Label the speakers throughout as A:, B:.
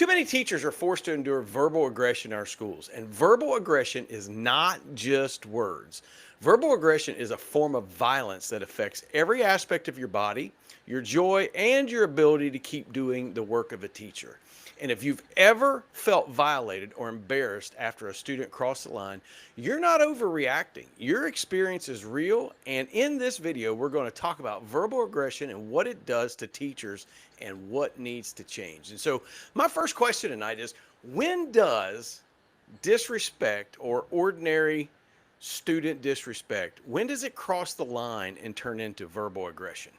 A: Too many teachers are forced to endure verbal aggression in our schools, and verbal aggression is not just words. Verbal aggression is a form of violence that affects every aspect of your body, your joy, and your ability to keep doing the work of a teacher. And if you've ever felt violated or embarrassed after a student crossed the line, you're not overreacting. Your experience is real. And in this video, we're going to talk about verbal aggression and what it does to teachers and what needs to change. And so, my first question tonight is, when does disrespect or ordinary student disrespect, when does it cross the line and turn into verbal aggression?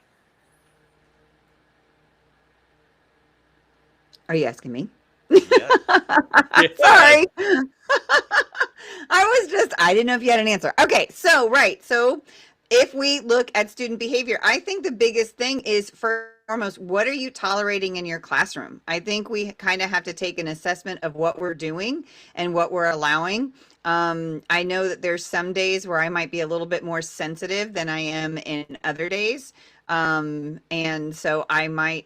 B: Are you asking me?
A: Yes. Yes.
B: Sorry. I didn't know if you had an answer. Okay, so, right. So, if we look at student behavior, I think the biggest thing is, first and foremost, what are you tolerating in your classroom? I think we kind of have to take an assessment of what we're doing and what we're allowing. I know that there's some days where I might be a little bit more sensitive than I am in other days. And so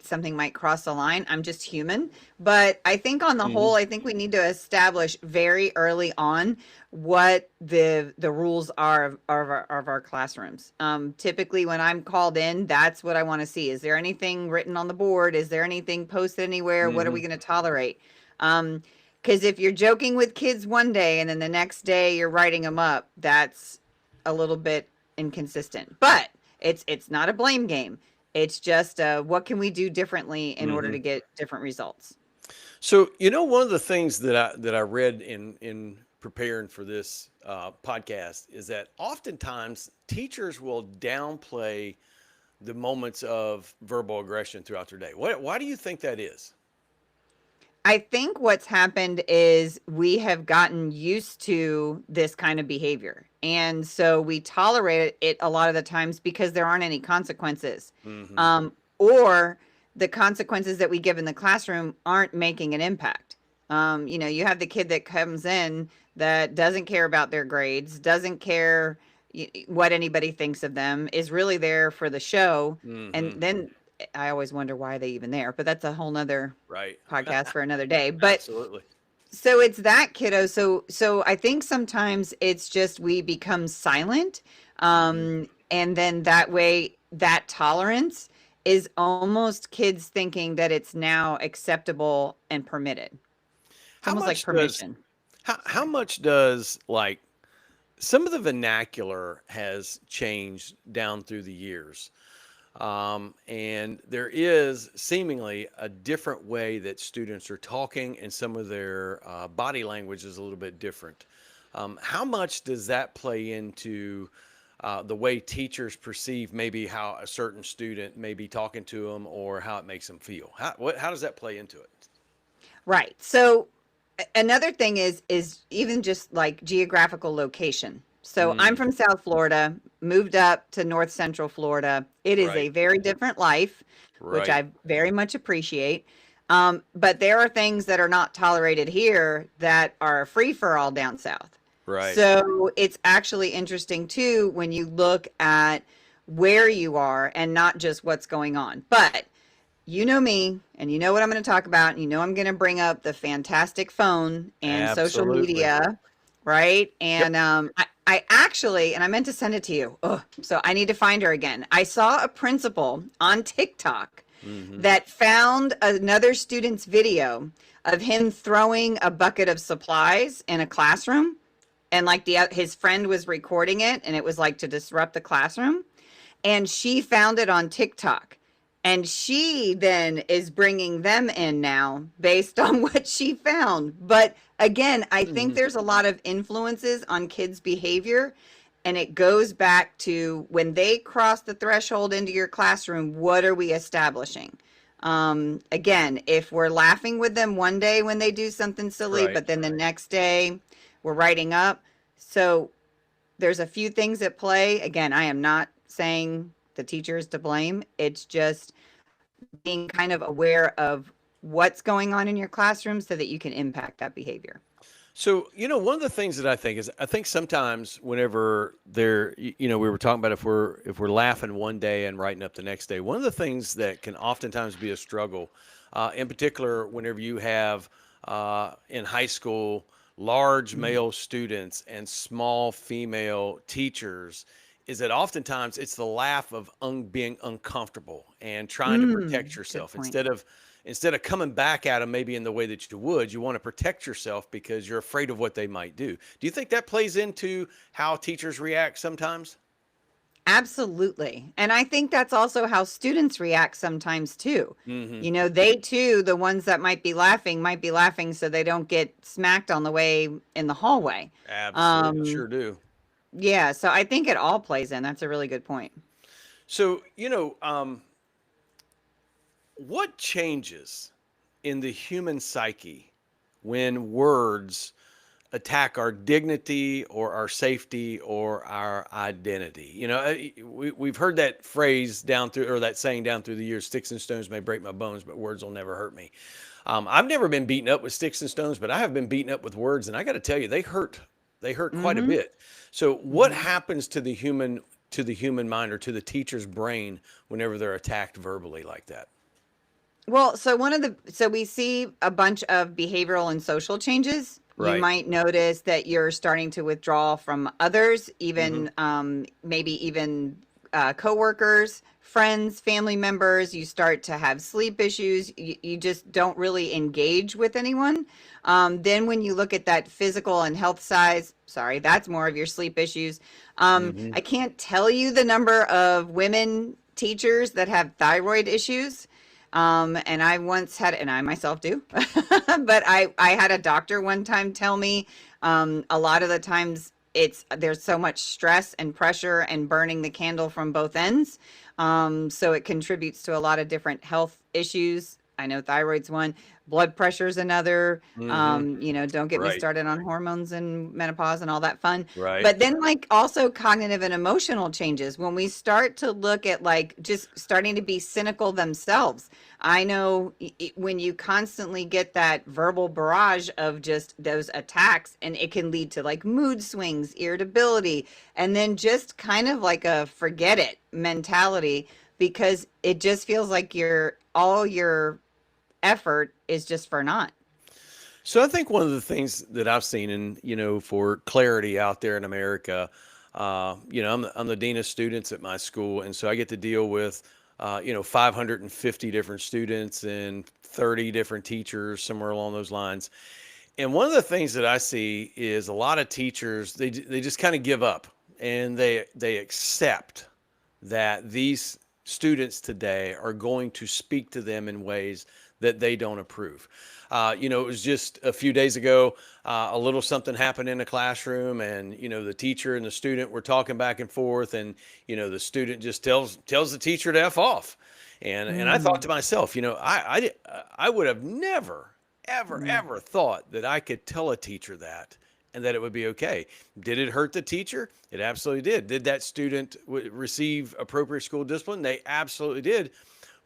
B: something might cross the line. I'm just human. But I think on the whole, I think we need to establish very early on what the rules are of our classrooms. Typically when I'm called in, that's what I want to see. Is there anything written on the board? Is there anything posted anywhere? What are we going to tolerate? Because if you're joking with kids one day and then the next day you're writing them up, that's a little bit inconsistent. But it's not a blame game. It's just what can we do differently in order to get different results.
A: So, one of the things that I read in preparing for this podcast is that oftentimes teachers will downplay the moments of verbal aggression throughout their day. Why do you think that is?
B: I think what's happened is we have gotten used to this kind of behavior. And so we tolerate it a lot of the times because there aren't any consequences. Or the consequences that we give in the classroom aren't making an impact. You have the kid that comes in that doesn't care about their grades, doesn't care what anybody thinks of them, is really there for the show. And then I always wonder why they even there, but that's a whole nother
A: Right.
B: podcast for another day. But
A: Absolutely.
B: so it's that, kiddo. So I think sometimes it's just we become silent. And then that way, that tolerance is almost kids thinking that it's now acceptable and permitted. It's
A: How
B: almost like
A: much does
B: permission.
A: how much does like some of the vernacular has changed down through the years? And there is seemingly a different way that students are talking, and some of their body language is a little bit different. How much does that play into the way teachers perceive maybe how a certain student may be talking to them or how it makes them feel? How does that play into it?
B: Right. So another thing is even just like geographical location. So I'm from South Florida, moved up to North Central Florida. It is a
A: Right.
B: very different life, which
A: Right.
B: I very much appreciate. But there are things that are not tolerated here that are free for all down south.
A: Right.
B: So it's actually interesting too when you look at where you are and not just what's going on. But you know me, and you know what I'm going to talk about, and you know I'm going to bring up the fantastic phone and social
A: Absolutely.
B: media, right?
A: Yep.
B: And I actually, and I meant to send it to you. Oh, so I need to find her again. I saw a principal on TikTok that found another student's video of him throwing a bucket of supplies in a classroom, and like his friend was recording it, and it was like to disrupt the classroom. And she found it on TikTok. And she then is bringing them in now based on what she found. But again, I think there's a lot of influences on kids' behavior. And it goes back to when they cross the threshold into your classroom, what are we establishing? Again, if we're laughing with them one day when they do something silly,
A: Right.
B: but then the next day we're writing up. So there's a few things at play. Again, I am not saying the teacher is to blame. It's just being kind of aware of what's going on in your classroom so that you can impact that behavior.
A: So, one of the things that I think is, I think sometimes whenever we were talking about if we're laughing one day and writing up the next day, one of the things that can oftentimes be a struggle in particular, whenever you have in high school large
B: Mhm.
A: male students and small female teachers, is that oftentimes it's the laugh of being uncomfortable and trying to protect
B: Good
A: yourself
B: point.
A: instead of coming back at them maybe in the way that you would. You want to protect yourself because you're afraid of what they might do. Do you think that plays into how teachers react sometimes?
B: Absolutely. And I think that's also how students react sometimes too.
A: Hmm.
B: You know, they too, the ones that might be laughing so they don't get smacked on the way in the hallway.
A: Absolutely,
B: Um,
A: sure do.
B: yeah, so I think it all plays in. That's a really good point.
A: So, what changes in the human psyche when words attack our dignity or our safety or our identity? We've heard that phrase down through, or that saying down through the years: sticks and stones may break my bones, but words will never hurt me. I've never been beaten up with sticks and stones, but I have been beaten up with words, and I got to tell you, they hurt. They hurt quite a
B: Mhm.
A: bit. So, what
B: Mhm.
A: happens to the human mind or to the teacher's brain whenever they're attacked verbally like that?
B: Well, so we see a bunch of behavioral and social changes. You
A: Right.
B: might notice that you're starting to withdraw from others,
A: Hmm.
B: even maybe even coworkers, friends, family members. You start to have sleep issues. You just don't really engage with anyone. Then, when you look at that physical and health size, sorry, that's more of your sleep issues.
A: Hmm.
B: I can't tell you the number of women teachers that have thyroid issues. And I once had, and I myself do, but I had a doctor one time tell me, a lot of the times there's so much stress and pressure and burning the candle from both ends. So it contributes to a lot of different health issues. I know thyroid's one, blood pressure's another.
A: Hmm.
B: Don't get me
A: Right.
B: started on hormones and menopause and all that fun.
A: Right.
B: But then, like, also cognitive and emotional changes when we start to look at like just starting to be cynical themselves. I know when you constantly get that verbal barrage of just those attacks, and it can lead to like mood swings, irritability, and then just kind of like a forget it mentality, because it just feels like all your effort is just for naught.
A: So I think one of the things that I've seen, and for clarity out there in America, I'm the dean of students at my school, and so I get to deal with 550 different students and 30 different teachers, somewhere along those lines. And one of the things that I see is a lot of teachers, they just kind of give up, and they accept that these students today are going to speak to them in ways that they don't approve. It was just a few days ago, a little something happened in a classroom, and the teacher and the student were talking back and forth, and the student just tells the teacher to f off, and I thought
B: Mm,
A: to myself, I would have never
B: mm.
A: ever thought that I could tell a teacher that and that it would be okay. Did it hurt the teacher? It absolutely did. Did that student receive appropriate school discipline? They absolutely did.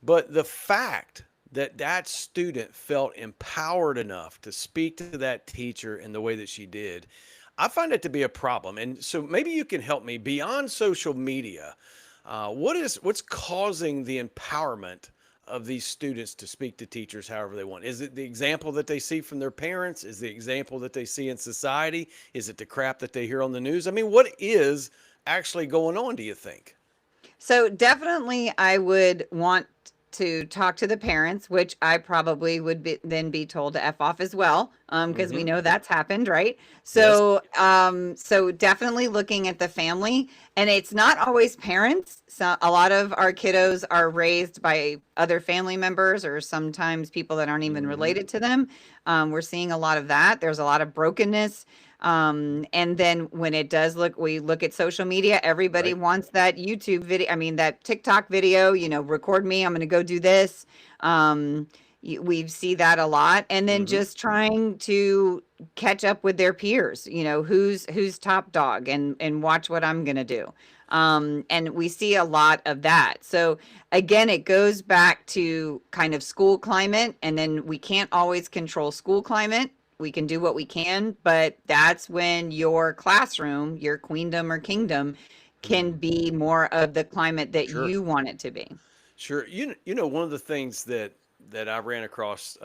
A: But the fact that that student felt empowered enough to speak to that teacher in the way that she did, I find it to be a problem. And so maybe you can help me beyond social media. What's causing the empowerment of these students to speak to teachers however they want? Is it the example that they see from their parents? Is the example that they see in society? Is it the crap that they hear on the news? I mean, what is actually going on, do you think?
B: So definitely, I would want to talk to the parents, which I probably would then be told to f off as well, because we
A: Hmm.
B: know that's happened, right?
A: Yes.
B: So definitely looking at the family, and it's not always parents. So a lot of our kiddos are raised by other family members, or sometimes people that aren't even
A: Hmm.
B: related to them. We're seeing a lot of that. There's a lot of brokenness. And then when it does we look at social media, everybody
A: Right.
B: wants that YouTube video, I mean, that TikTok video, record me, I'm going to go do this. We see that a lot. And then
A: Hmm.
B: just trying to catch up with their peers, who's top dog, and watch what I'm going to do. And we see a lot of that. So again, it goes back to kind of school climate, and then we can't always control school climate. We can do what we can, but that's when your classroom, your queendom or kingdom, can
A: Hmm.
B: be more of the climate that
A: Sure.
B: you want it to be.
A: Sure. One of the things that I ran across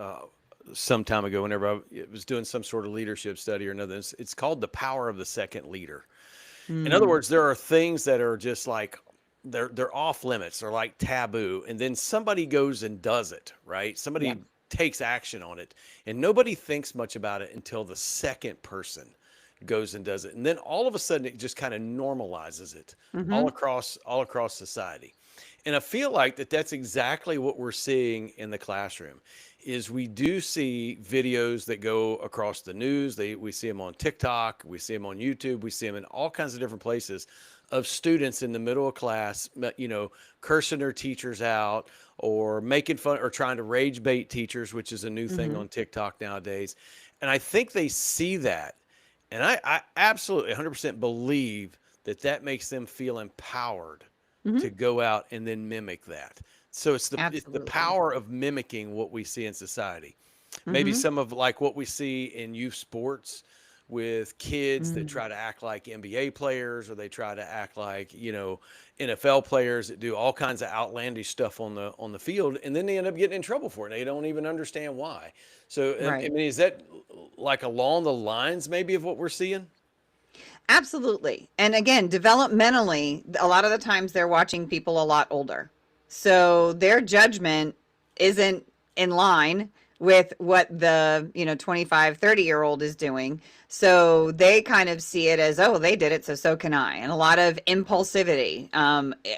A: some time ago. Whenever I was doing some sort of leadership study or another, it's called the power of the second leader. In other
B: Mm.
A: words, there are things that are just like they're off limits, they're like taboo, and then somebody goes and does it, right?
B: Yep.
A: Somebody takes action on it, and nobody thinks much about it until the second person goes and does it. And then all of a sudden it just kind of normalizes it
B: Mm-hmm.
A: all across society. And I feel like that's exactly what we're seeing in the classroom is we do see videos that go across the news. We see them on TikTok, we see them on YouTube, we see them in all kinds of different places of students in the middle of class, cursing their teachers out or making fun or trying to rage bait teachers, which is a new thing
B: Mm-hmm.
A: on TikTok nowadays. And I think they see that. And I absolutely 100% believe that makes them feel empowered
B: Mm-hmm.
A: to go out and then mimic that. So it's the
B: Absolutely.
A: power of mimicking what we see in society. Maybe
B: Mm-hmm.
A: some of like what we see in youth sports with kids that
B: Mm.
A: try to act like NBA players or they try to act like, NFL players that do all kinds of outlandish stuff on the field and then they end up getting in trouble for it. They don't even understand why. So I
B: Right.
A: mean, is that like along the lines maybe of what we're seeing?
B: Absolutely. And again, developmentally, a lot of the times they're watching people a lot older. So their judgment isn't in line with what the, 25, 30-year-old is doing. So they kind of see it as, oh, they did it, so can I. And a lot of impulsivity,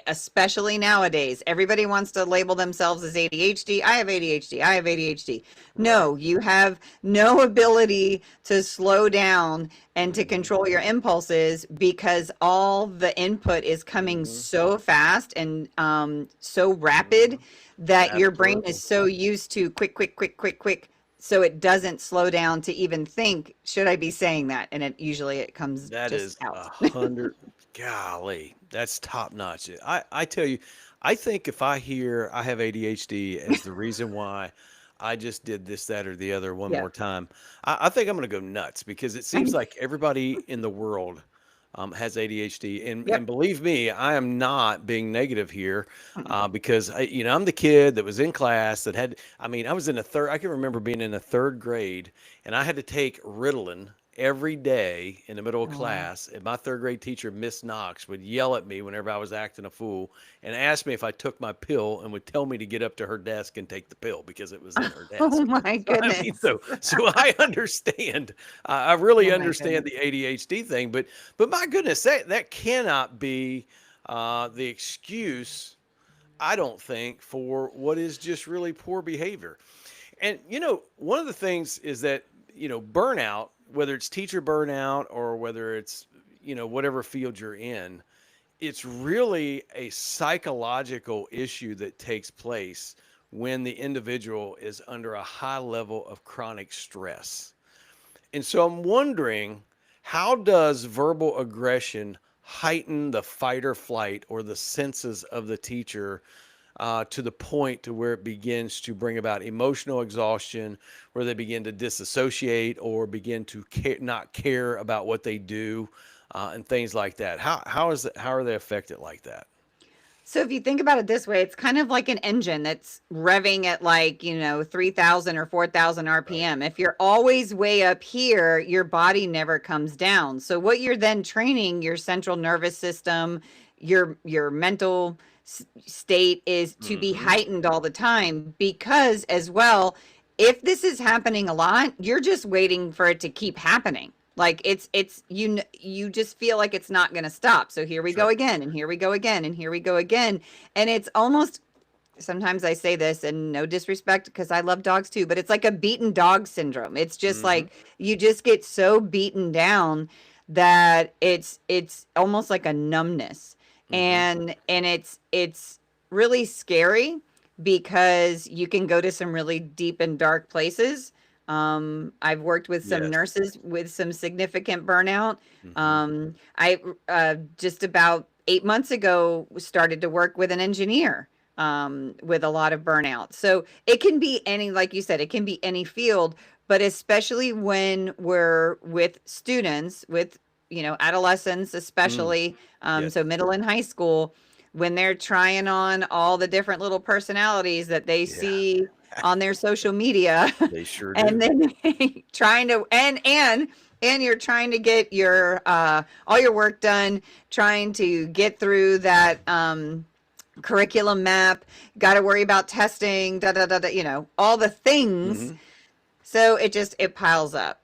B: especially nowadays. Everybody wants to label themselves as ADHD. I have ADHD. I have ADHD.
A: Right.
B: No, you have no ability to slow down and to
A: Hmm.
B: control your impulses because all the input is coming
A: Hmm.
B: so fast and so rapid
A: Hmm.
B: that your brain is
A: Absolutely.
B: so used to quick, quick, quick, quick, quick. So it doesn't slow down to even think, should I be saying that? And it comes
A: That
B: just
A: is
B: out.
A: 100. Golly, that's top notch. I tell you, I think if I hear I have ADHD as the reason why I just did this, that, or the other one
B: Yeah.
A: more time, I think I'm going to go nuts because it seems like everybody in the world has ADHD. And
B: Yep.
A: believe me, I am not being negative here because I'm the kid that was in class that had, I mean, I was in a third, I can remember being in a third grade and I had to take Ritalin every day in the middle of
B: Oh, wow.
A: class. And my third grade teacher, Miss Knox, would yell at me whenever I was acting a fool and ask me if I took my pill and would tell me to get up to her desk and take the pill because it was in her
B: Oh
A: desk.
B: my
A: So I mean,
B: goodness.
A: so I understand. I really
B: Oh my
A: understand
B: goodness.
A: the ADHD thing, but my goodness, that cannot be the excuse. I don't think for what is just really poor behavior. And one of the things is that burnout, whether it's teacher burnout or whether it's whatever field you're in, it's really a psychological issue that takes place when the individual is under a high level of chronic stress. And so I'm wondering, how does verbal aggression heighten the fight or flight or the senses of the teacher to the point to where it begins to bring about emotional exhaustion, where they begin to disassociate or begin to not care about what they do, and things like that? How are they affected like that?
B: So if you think about it this way, it's kind of like an engine that's revving at like, 3,000 or 4,000
A: Right.
B: RPM. If you're always way up here, your body never comes down. So what you're then training your central nervous system, your mental state is to be
A: Hmm.
B: heightened all the time because as well, if this is happening a lot, you're just waiting for it to keep happening. Like you just feel like it's not going to stop. So here we go
A: Sure.
B: again and here we go again and here we go again. And it's almost, sometimes I say this and no disrespect because I love dogs too, but it's like a beaten dog syndrome. It's just
A: Hmm.
B: like you just get so beaten down that it's almost like a numbness.
A: Hmm.
B: And it's really scary because you can go to some really deep and dark places. I've worked with some
A: Yes.
B: nurses with some significant burnout.
A: Hmm.
B: I just about 8 months ago started to work with an engineer with a lot of burnout. So it can be any, like you said, it can be any field, but especially when we're with students, with adolescents,
A: Mm.
B: especially
A: Yes.
B: so middle and high school, when they're trying on all the different little personalities that they
A: Yeah.
B: see on their social media,
A: They sure
B: and
A: do.
B: then trying to and you're trying to get your all your work done, trying to get through that curriculum map, got to worry about testing, da da da da, all the things.
A: Hmm.
B: So it piles up.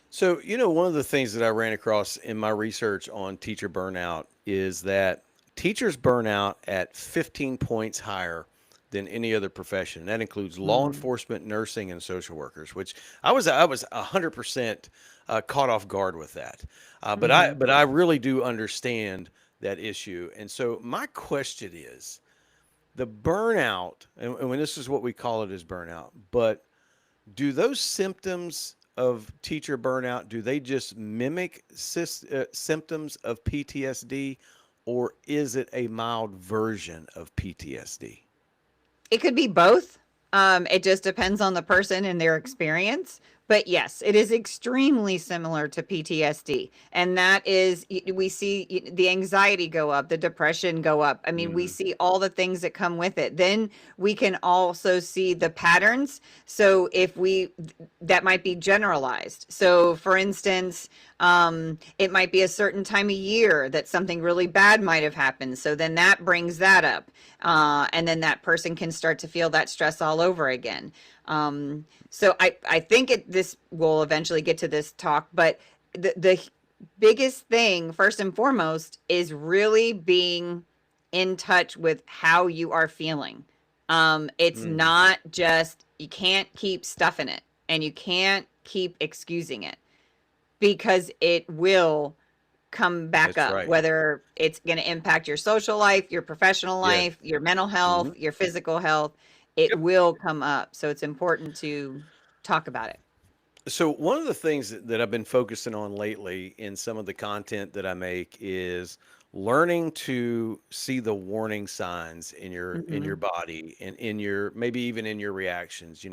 A: So, one of the things that I ran across in my research on teacher burnout is that teachers burn out at 15 points higher than any other profession. That includes law
B: Mm,
A: enforcement, nursing, and social workers, which I was 100% caught off guard with that.
B: mm-hmm.
A: But I really do understand that issue. And so my question is the burnout, and when this is what we call it as burnout, but do those symptoms of teacher burnout, do they just mimic symptoms of PTSD, or is it a mild version of PTSD?
B: It could be both. It just depends on the person and their experience. But yes, it is extremely similar to PTSD. And that is, we see the anxiety go up, the depression go up. I mean, we
A: Hmm.
B: see all the things that come with it. Then we can also see the patterns. So if that might be generalized. So for instance, it might be a certain time of year that something really bad might have happened. So then that brings that up. And then that person can start to feel that stress all over again. So I think this will eventually get to this talk, but the biggest thing, first and foremost, is really being in touch with how you are feeling. It's
A: Hmm.
B: not just, you can't keep stuffing it and you can't keep excusing it because it will come back
A: That's
B: up,
A: right.
B: whether it's going to impact your social life, your professional
A: Yeah.
B: life, your mental
A: Hmm.
B: health, your physical health. It
A: Yep.
B: will come up. So it's important to talk about it.
A: So one of the things that I've been focusing on lately in some of the content that I make is learning to see the warning signs in your
B: Hmm.
A: body and in your maybe even in your reactions.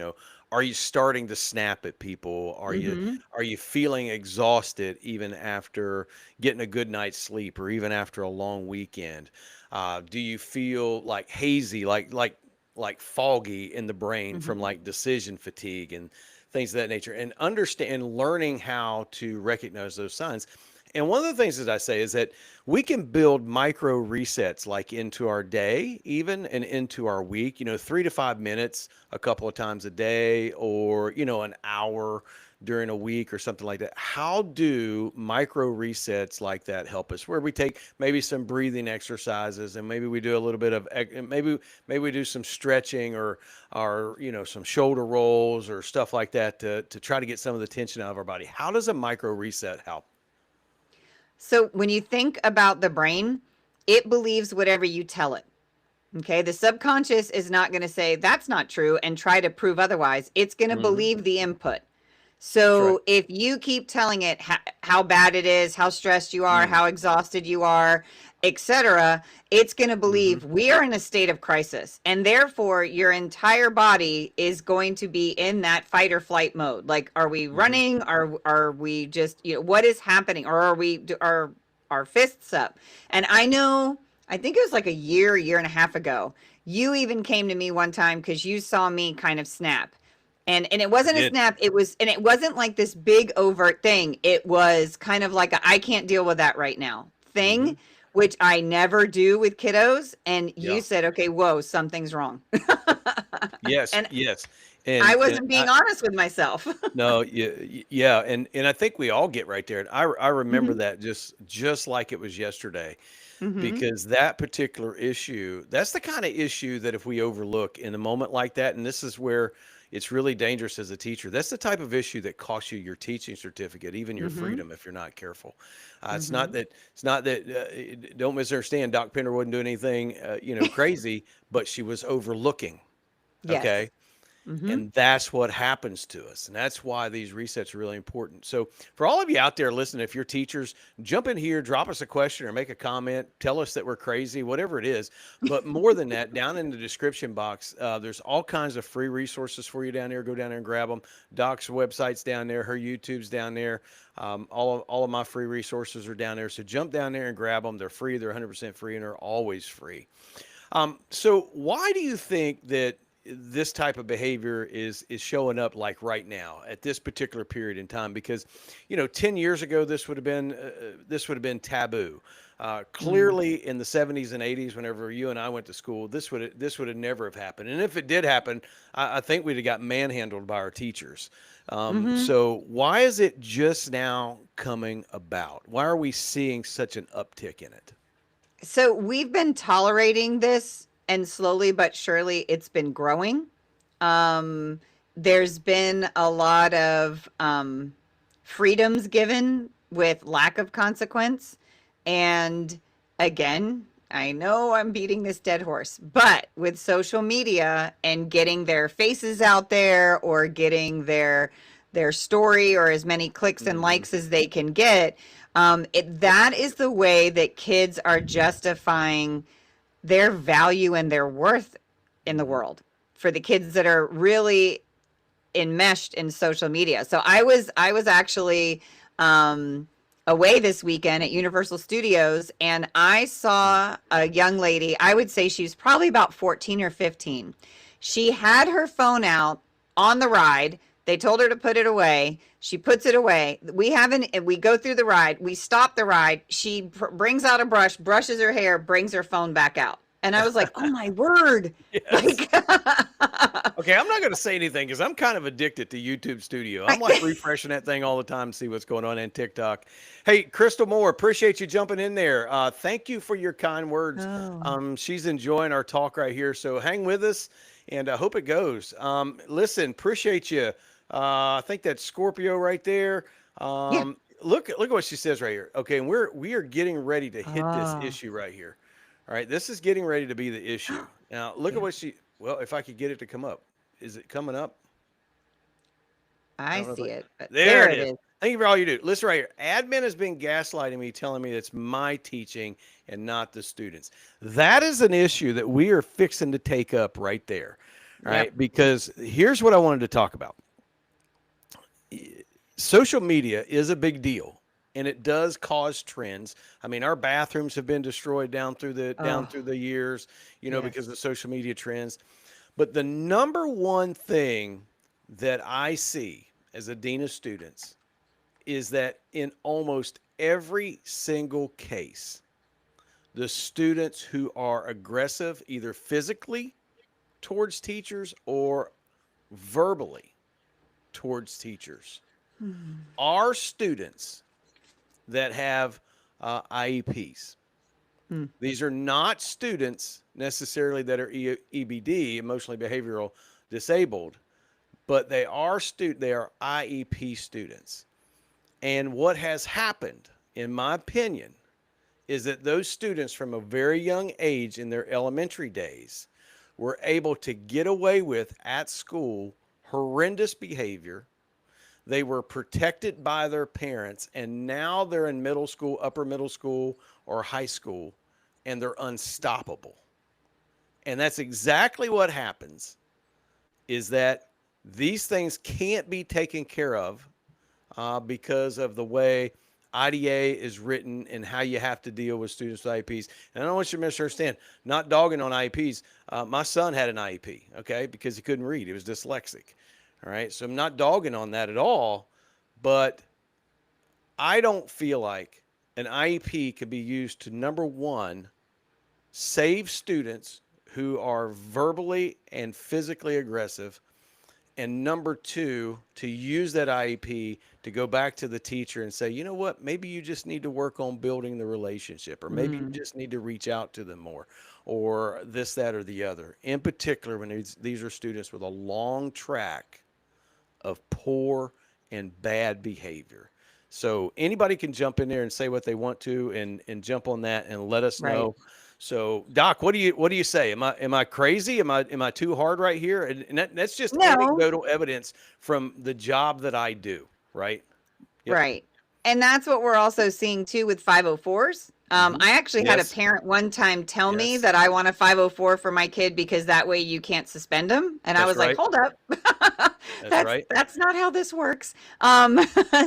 A: Are you starting to snap at people? Are you
B: Hmm.
A: are you feeling exhausted even after getting a good night's sleep or even after a long weekend? Do you feel like hazy, like foggy in the brain from
B: Hmm.
A: like decision fatigue and things of that nature, and understand learning how to recognize those signs. And one of the things that I say is that we can build micro resets like into our day, even and into our week, 3 to 5 minutes a couple of times a day, or, an hour during a week or something like that. How do micro resets like that help us? Where we take maybe some breathing exercises and maybe we do a little bit of, maybe we do some stretching or some shoulder rolls or stuff like that to try to get some of the tension out of our body. How does a micro reset help?
B: So when you think about the brain, it believes whatever you tell it. Okay. The subconscious is not going to say that's not true and try to prove otherwise. It's going to
A: Hmm.
B: believe the input.
A: That's right.
B: So if you keep telling it how bad it is, how stressed you are,
A: Mm.
B: how exhausted you are, etc., it's going to
A: Hmm.
B: believe we are in a state of crisis, and therefore your entire body is going to be in that fight or flight mode. Like, are we
A: Hmm.
B: running? Are we just, what is happening? Or are we are our fists up? And I know, I think it was like a year and a half ago. You even came to me one time because you saw me kind of snap, and it
A: I
B: wasn't a
A: did.
B: snap, it wasn't like this big overt thing. It was kind of like I can't deal with that right now
A: Hmm.
B: thing, which I never do with kiddos. And you
A: Yeah.
B: said, okay, whoa, something's wrong.
A: Yes.
B: And
A: Yes.
B: I
A: And
B: wasn't being honest with myself.
A: no, yeah, yeah, and I think we all get right there. And I remember
B: Hmm.
A: that just like it was yesterday,
B: Hmm.
A: because that particular issue, that's the kind of issue that if we overlook in a moment like that, and this is where it's really dangerous as a teacher. That's the type of issue that costs you your teaching certificate, even your
B: Hmm.
A: freedom if you're not careful.
B: Hmm.
A: It's not that don't misunderstand. Doc Pender wasn't doing anything crazy, but she was overlooking.
B: Yes.
A: Okay,
B: Hmm.
A: and that's what happens to us. And that's why these resets are really important. So, for all of you out there listening, if you're teachers, jump in here, drop us a question or make a comment, tell us that we're crazy, whatever it is. But more than that, down in the description box, there's all kinds of free resources for you down there. Go down there and grab them. Doc's website's down there, her YouTube's down there. All of my free resources are down there. So, jump down there and grab them. They're free, they're 100% free, and they're always free. So why do you think that this type of behavior is showing up like right now at this particular period in time, because 10 years ago this would have been taboo.
B: Mm.
A: Clearly in the 70s and 80s, whenever you and I went to school, this would have never have happened. And if it did happen, I think we'd have got manhandled by our teachers.
B: Hmm.
A: So why is it just now coming about? Why are we seeing such an uptick in it?
B: So we've been tolerating this, and slowly but surely it's been growing. Um, there's been a lot of freedoms given with lack of consequence. And again, I know I'm beating this dead horse, but with social media and getting their faces out there, or getting their story, or as many clicks and
A: Hmm.
B: likes as they can get, that is the way that kids are justifying their value and their worth in the
A: Hmm.
B: world, for the kids that are really enmeshed in social media. So I was actually away this weekend at Universal Studios, and I saw a young lady. I would say she was probably about 14 or 15. She had her phone out on the ride. They told her to put it away. She puts it away. We go through the ride. We stop the ride. She brings out a brush, brushes her hair, brings her phone back out. And I was like, "Oh my word."
A: Yes.
B: Like
A: Okay, I'm not going to say anything because I'm kind of addicted to YouTube Studio. I'm like refreshing that thing all the time to see what's going on in TikTok. Hey, Crystal Moore, appreciate you jumping in there. Thank you for your kind words.
B: Oh.
A: She's enjoying our talk right here, so hang with us, and I hope it goes. Listen, appreciate you. I think that's Scorpio right there.
B: Yeah.
A: Look at what she says right here. Okay, and we are getting ready to hit this
B: Oh.
A: issue right here. All right, this is getting ready to be the issue. Now, look at
B: Yeah.
A: what well, if I could get it to come up. Is it coming up? I
B: I
A: don't know if
B: see it, but
A: there
B: there
A: it
B: it
A: is.
B: is.
A: Thank you for all you do. Listen right here. Admin has been gaslighting me, telling me it's my teaching and not the students. That is an issue that we are fixing to take up right there. All
B: Yep.
A: right, because here's what I wanted to talk about. Social media is a big deal, and it does cause trends. I mean, our bathrooms have been destroyed down
B: Oh,
A: through the years, because
B: yes.
A: of social media trends. But the number one thing that I see as a dean of students is that in almost every single case, the students who are aggressive, either physically towards teachers or verbally towards teachers,
B: Hmm.
A: are students that have IEPs.
B: Hmm.
A: These are not students necessarily that are EBD, emotionally behavioral disabled, but they are IEP students. And what has happened, in my opinion, is that those students from a very young age in their elementary days were able to get away with at school horrendous behavior. They were protected by their parents, and now they're in middle school, upper middle school, or high school, and they're unstoppable. And that's exactly what happens, is that these things can't be taken care of because of the way IDA is written and how you have to deal with students with IEPs. And I don't want you to misunderstand, not dogging on IEPs. My son had an IEP, okay, because he couldn't read. He was dyslexic. All right. So I'm not dogging on that at all. But I don't feel like an IEP could be used to, number one, save students who are verbally and physically aggressive, and number two, to use that IEP to go back to the teacher and say, you know what, maybe you just need to work on building the relationship, or maybe you
B: Hmm.
A: just need to reach out to them more, or this, that, or the other. In particular, when these are students with a long track of poor and bad behavior. So anybody can jump in there and say what they want to, and jump on that and let us
B: Right.
A: know. So Doc, what do you say? Am I crazy? Am I too hard right here? And that's just
B: No.
A: anecdotal evidence from the job that I do, right? Yep.
B: Right. And that's what we're also seeing too with 504s.
A: Hmm.
B: I actually had a
A: Yes.
B: parent one time tell me
A: Yes.
B: that I want a 504 for my kid because that way you can't suspend them. And I
A: That's
B: was like,
A: right.
B: hold up.
A: That's
B: that's
A: right.
B: that's not how this works.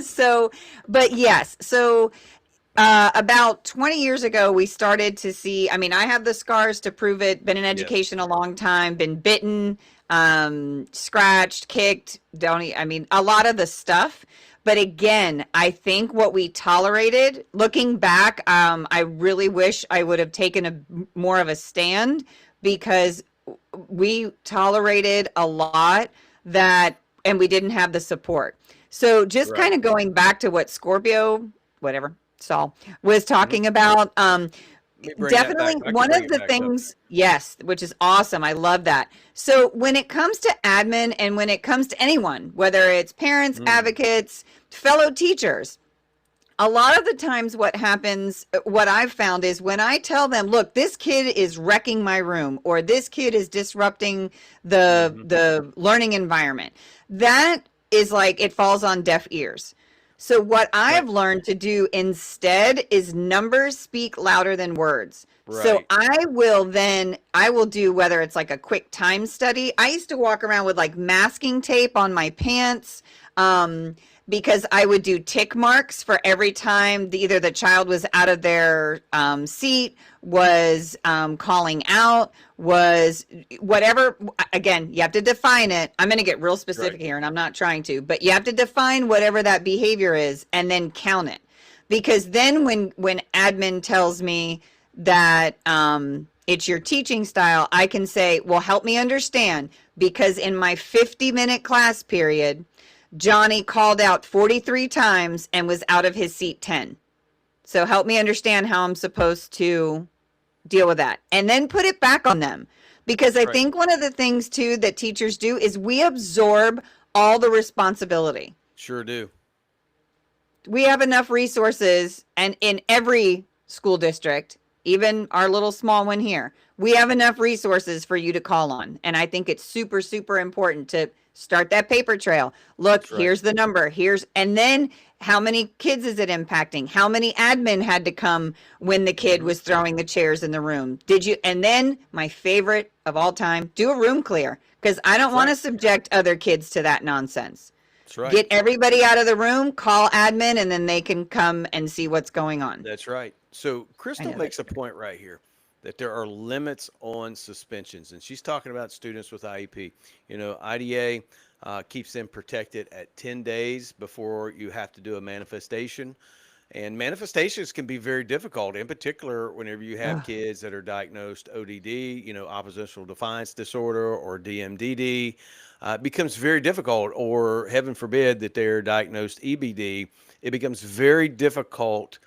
B: So, but yes. So about 20 years ago, we started to see. I mean, I have the scars to prove it, been in
A: Yes.
B: education a long time, been bitten. scratched, kicked, I mean, a lot of the stuff. But again, I think what we tolerated, looking back, I really wish I would have taken more of a stand, because we tolerated a lot that, and we didn't have the support. So just kind
A: Right.
B: of going back to what Scorpio, whatever, Saul was
A: Mhm.
B: talking about,
A: Let me bring that
B: definitely
A: back. I can
B: one
A: bring
B: of
A: it
B: the
A: back up.
B: things, yes, which is awesome. I love that. So when it comes to admin, and when it comes to anyone, whether it's parents,
A: Mm.
B: advocates, fellow teachers, a lot of the times what happens, what I've found is when I tell them, look, this kid is wrecking my room, or this kid is disrupting
A: Mhm.
B: the learning environment, that is like it falls on deaf ears. So what
A: Right.
B: I've learned to do instead is numbers speak louder than words. So
A: Right.
B: I will do, whether it's like a quick time study. I used to walk around with like masking tape on my pants. Because I would do tick marks for every time either the child was out of their seat, was calling out, was whatever. Again, you have to define it. I'm going to get real
A: Right.
B: specific here, and I'm not trying to, but you have to define whatever that behavior is and then count it. Because then when admin tells me that it's your teaching style, I can say, well, help me understand, because in my 50-minute class period, Johnny called out 43 times and was out of his seat 10. So help me understand how I'm supposed to deal with that. And then put it back on them. Because I
A: Right.
B: think one of the things too that teachers do is we absorb all the responsibility.
A: Sure do.
B: We have enough resources, and in every school district, even our little small one here, we have enough resources for you to call on. And I think it's super, super important to start that paper trail. Look,
A: That's right.
B: here's the number. And then how many kids is it impacting? How many admin had to come when the kid
A: Mhm.
B: was throwing the chairs in the room? Did you? And then my favorite of all time, do a room clear, because I don't
A: That's
B: want
A: right.
B: to subject other kids to that nonsense.
A: That's right.
B: Get everybody out of the room, call admin, and then they can come and see what's going on.
A: That's right. So
B: I
A: Crystal
B: know that.
A: makes a point right here that there are limits on suspensions, and she's talking about students with IEP. IDA keeps them protected at 10 days before you have to do a manifestation. And manifestations can be very difficult, in particular, whenever you have
B: Ugh.
A: kids that are diagnosed ODD, oppositional defiance disorder, or DMDD. It becomes very difficult, or heaven forbid that they're diagnosed EBD. It becomes very difficult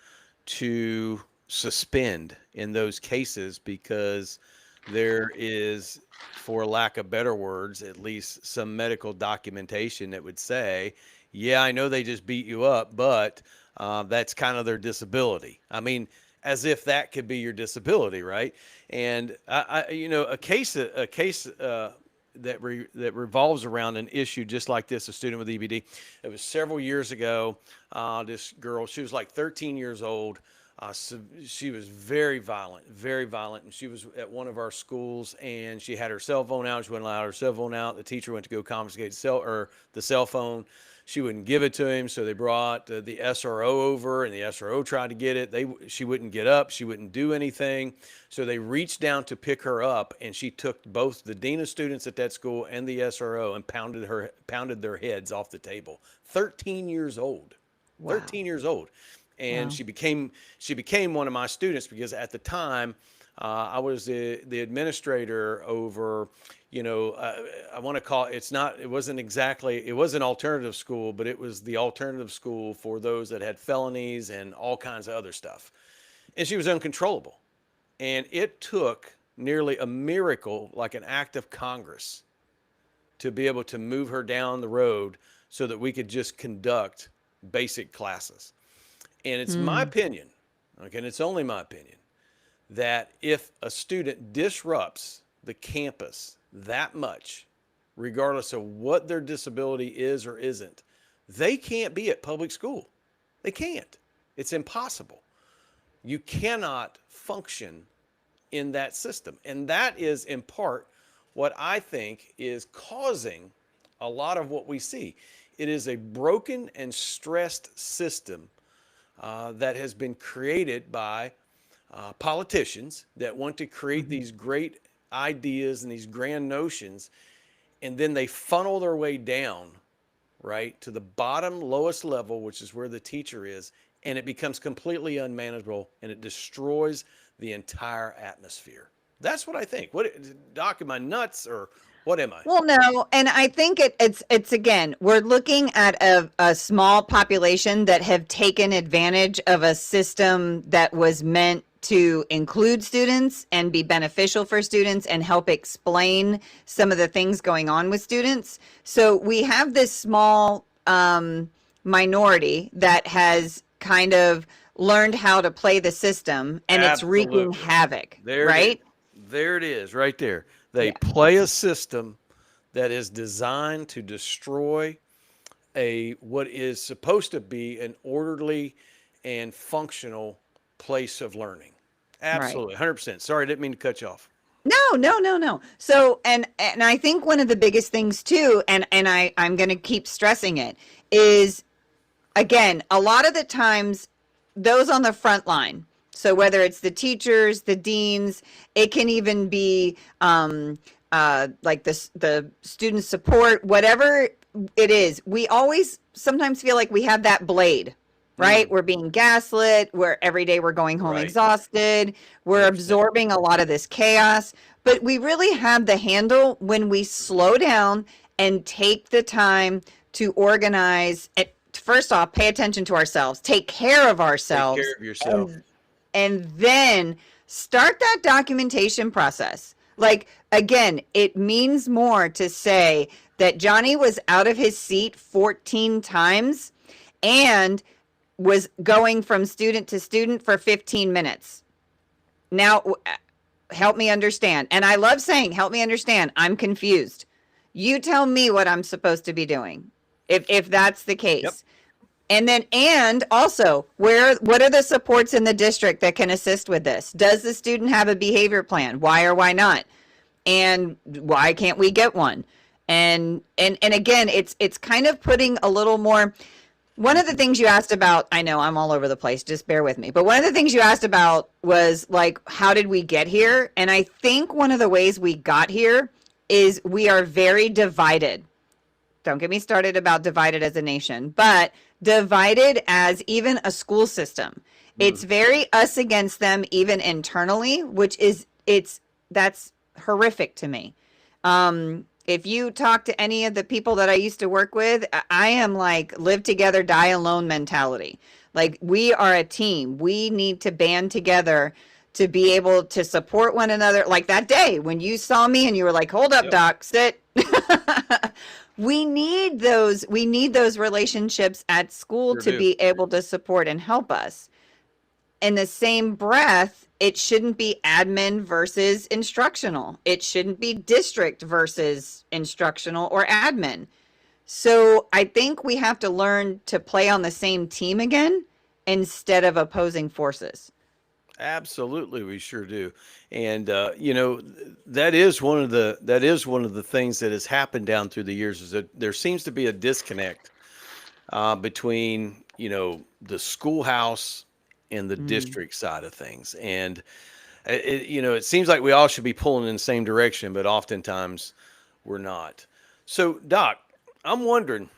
A: to suspend in those cases because there is, for lack of better words, at least some medical documentation that would say, yeah, I know they just beat you up, but that's kind of their disability. I mean, as if that could be your disability, right? And a case that revolves around an issue just like this, a student with EBD. It was several years ago. This girl, she was like 13 years old. So she was very violent, and she was at one of our schools, and she had her cell phone out. She wouldn't allow her cell phone out. The teacher went to go confiscate the cell phone. She wouldn't give it to him, so they brought the SRO over, and the SRO tried to get it. She wouldn't get up. She wouldn't do anything. So they reached down to pick her up, and she took both the dean of students at that school and the SRO and pounded their heads off the table. 13 years old.
B: Wow.
A: 13 years old. And
B: Wow.
A: she became one of my students because at the time I was the administrator over, I want to call it wasn't exactly, it was an alternative school, but it was the alternative school for those that had felonies and all kinds of other stuff. And she was uncontrollable. And it took nearly a miracle, like an act of Congress, to be able to move her down the road so that we could just conduct basic classes. And it's my
B: Hmm.
A: opinion, okay, and it's only my opinion, that if a student disrupts the campus that much, regardless of what their disability is or isn't, they can't be at public school. They can't. It's impossible. You cannot function in that system. And that is in part what I think is causing a lot of what we see. It is a broken and stressed system that has been created by politicians that want to create
B: Hmm.
A: these great ideas and these grand notions. and then they funnel their way down, right, to the bottom lowest level, which is where the teacher is, and it becomes completely unmanageable and it destroys the entire atmosphere. That's what I think. What, Doc, am I nuts or what am I?
B: Well, no, and I think it's again, we're looking at a small population that have taken advantage of a system that was meant to include students and be beneficial for students and help explain some of the things going on with students. So we have this small minority that has kind of learned how to play the system, and it's wreaking
A: Absolutely.
B: havoc,
A: There it
B: right?
A: is. There it is, right there. They
B: Yeah.
A: play a system that is designed to destroy a what is supposed to be an orderly and functional place of learning.
B: Right.
A: Absolutely, 100%. Sorry, I didn't mean to cut you off.
B: No, no, no, no. So, and I think one of the biggest things too, and I'm going to keep stressing it, is again, a lot of the times those on the front line. So whether it's the teachers, the deans, it can even be like the student support, whatever it is. We always sometimes feel like we have that blade, right?
A: Mm,
B: We're being gaslit. We're every day we're going home
A: right,
B: exhausted. We're
A: 100%.
B: absorbing a lot of this chaos, but we really have the handle when we slow down and take the time to organize it. First off, pay attention to ourselves, take care of
A: Take care
B: ourselves,
A: of yourself.
B: and then start that documentation process. Like, again, it means more to say that Johnny was out of his seat 14 times and was going from student to student for 15 minutes. Now, help me understand. And I love saying, help me understand. I'm confused. You tell me what I'm supposed to be doing if that's the
A: Yep.
B: case. And also, what are the supports in the district that can assist with this? Does the student have a behavior plan? Why or why not? And why can't we get one? And again, it's kind of putting a little more. One of the things you asked about, I know I'm all over the place, just bear with me. But one of the things you asked about was like, how did we get here? And I think one of the ways we got here is we are very divided. Don't get me started about divided as a nation, but divided as even a school system. It's
A: Mm,
B: very us against them, even internally, which is that's horrific to me. If you talk to any of the people that I used to work with, I am like live together, die alone mentality. Like we are a team. We need to band together to be able to support one another. Like that day when you saw me and you were like, "Hold up,
A: yep.
B: doc, sit." We need those relationships at school
A: Sure
B: to
A: do.
B: be able to support and help us. In the same breath, it shouldn't be admin versus instructional. It shouldn't be district versus instructional or admin. So I think we have to learn to play on the same team again instead of opposing forces.
A: Absolutely, we sure do. And you know, that is one of the things that has happened down through the years is that there seems to be a disconnect between the schoolhouse and the
B: Mm.
A: district side of things. And it seems like we all should be pulling in the same direction, but oftentimes we're not. So, Doc, I'm wondering,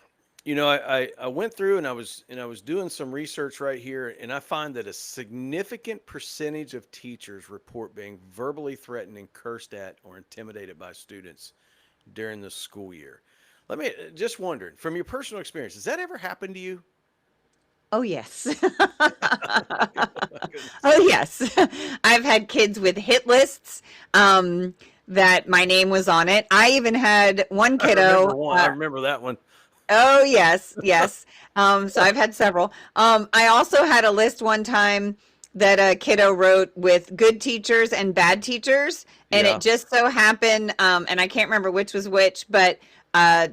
A: I went through and I was doing some research right here, and I find that a significant percentage of teachers report being verbally threatened and cursed at or intimidated by students during the school year. Let me just wondering, from your personal experience, has that ever happened to you?
B: Oh, yes.
A: Goodness.
B: Oh, yes. I've had kids with hit lists that my name was on it. I even had one
A: I remember
B: kiddo.
A: one. I remember that one.
B: Oh, yes, yes. So I've had several. I also had a list one time that a kiddo wrote with good teachers and bad teachers. And
A: Yeah.
B: it just so happened, and I can't remember which was which, but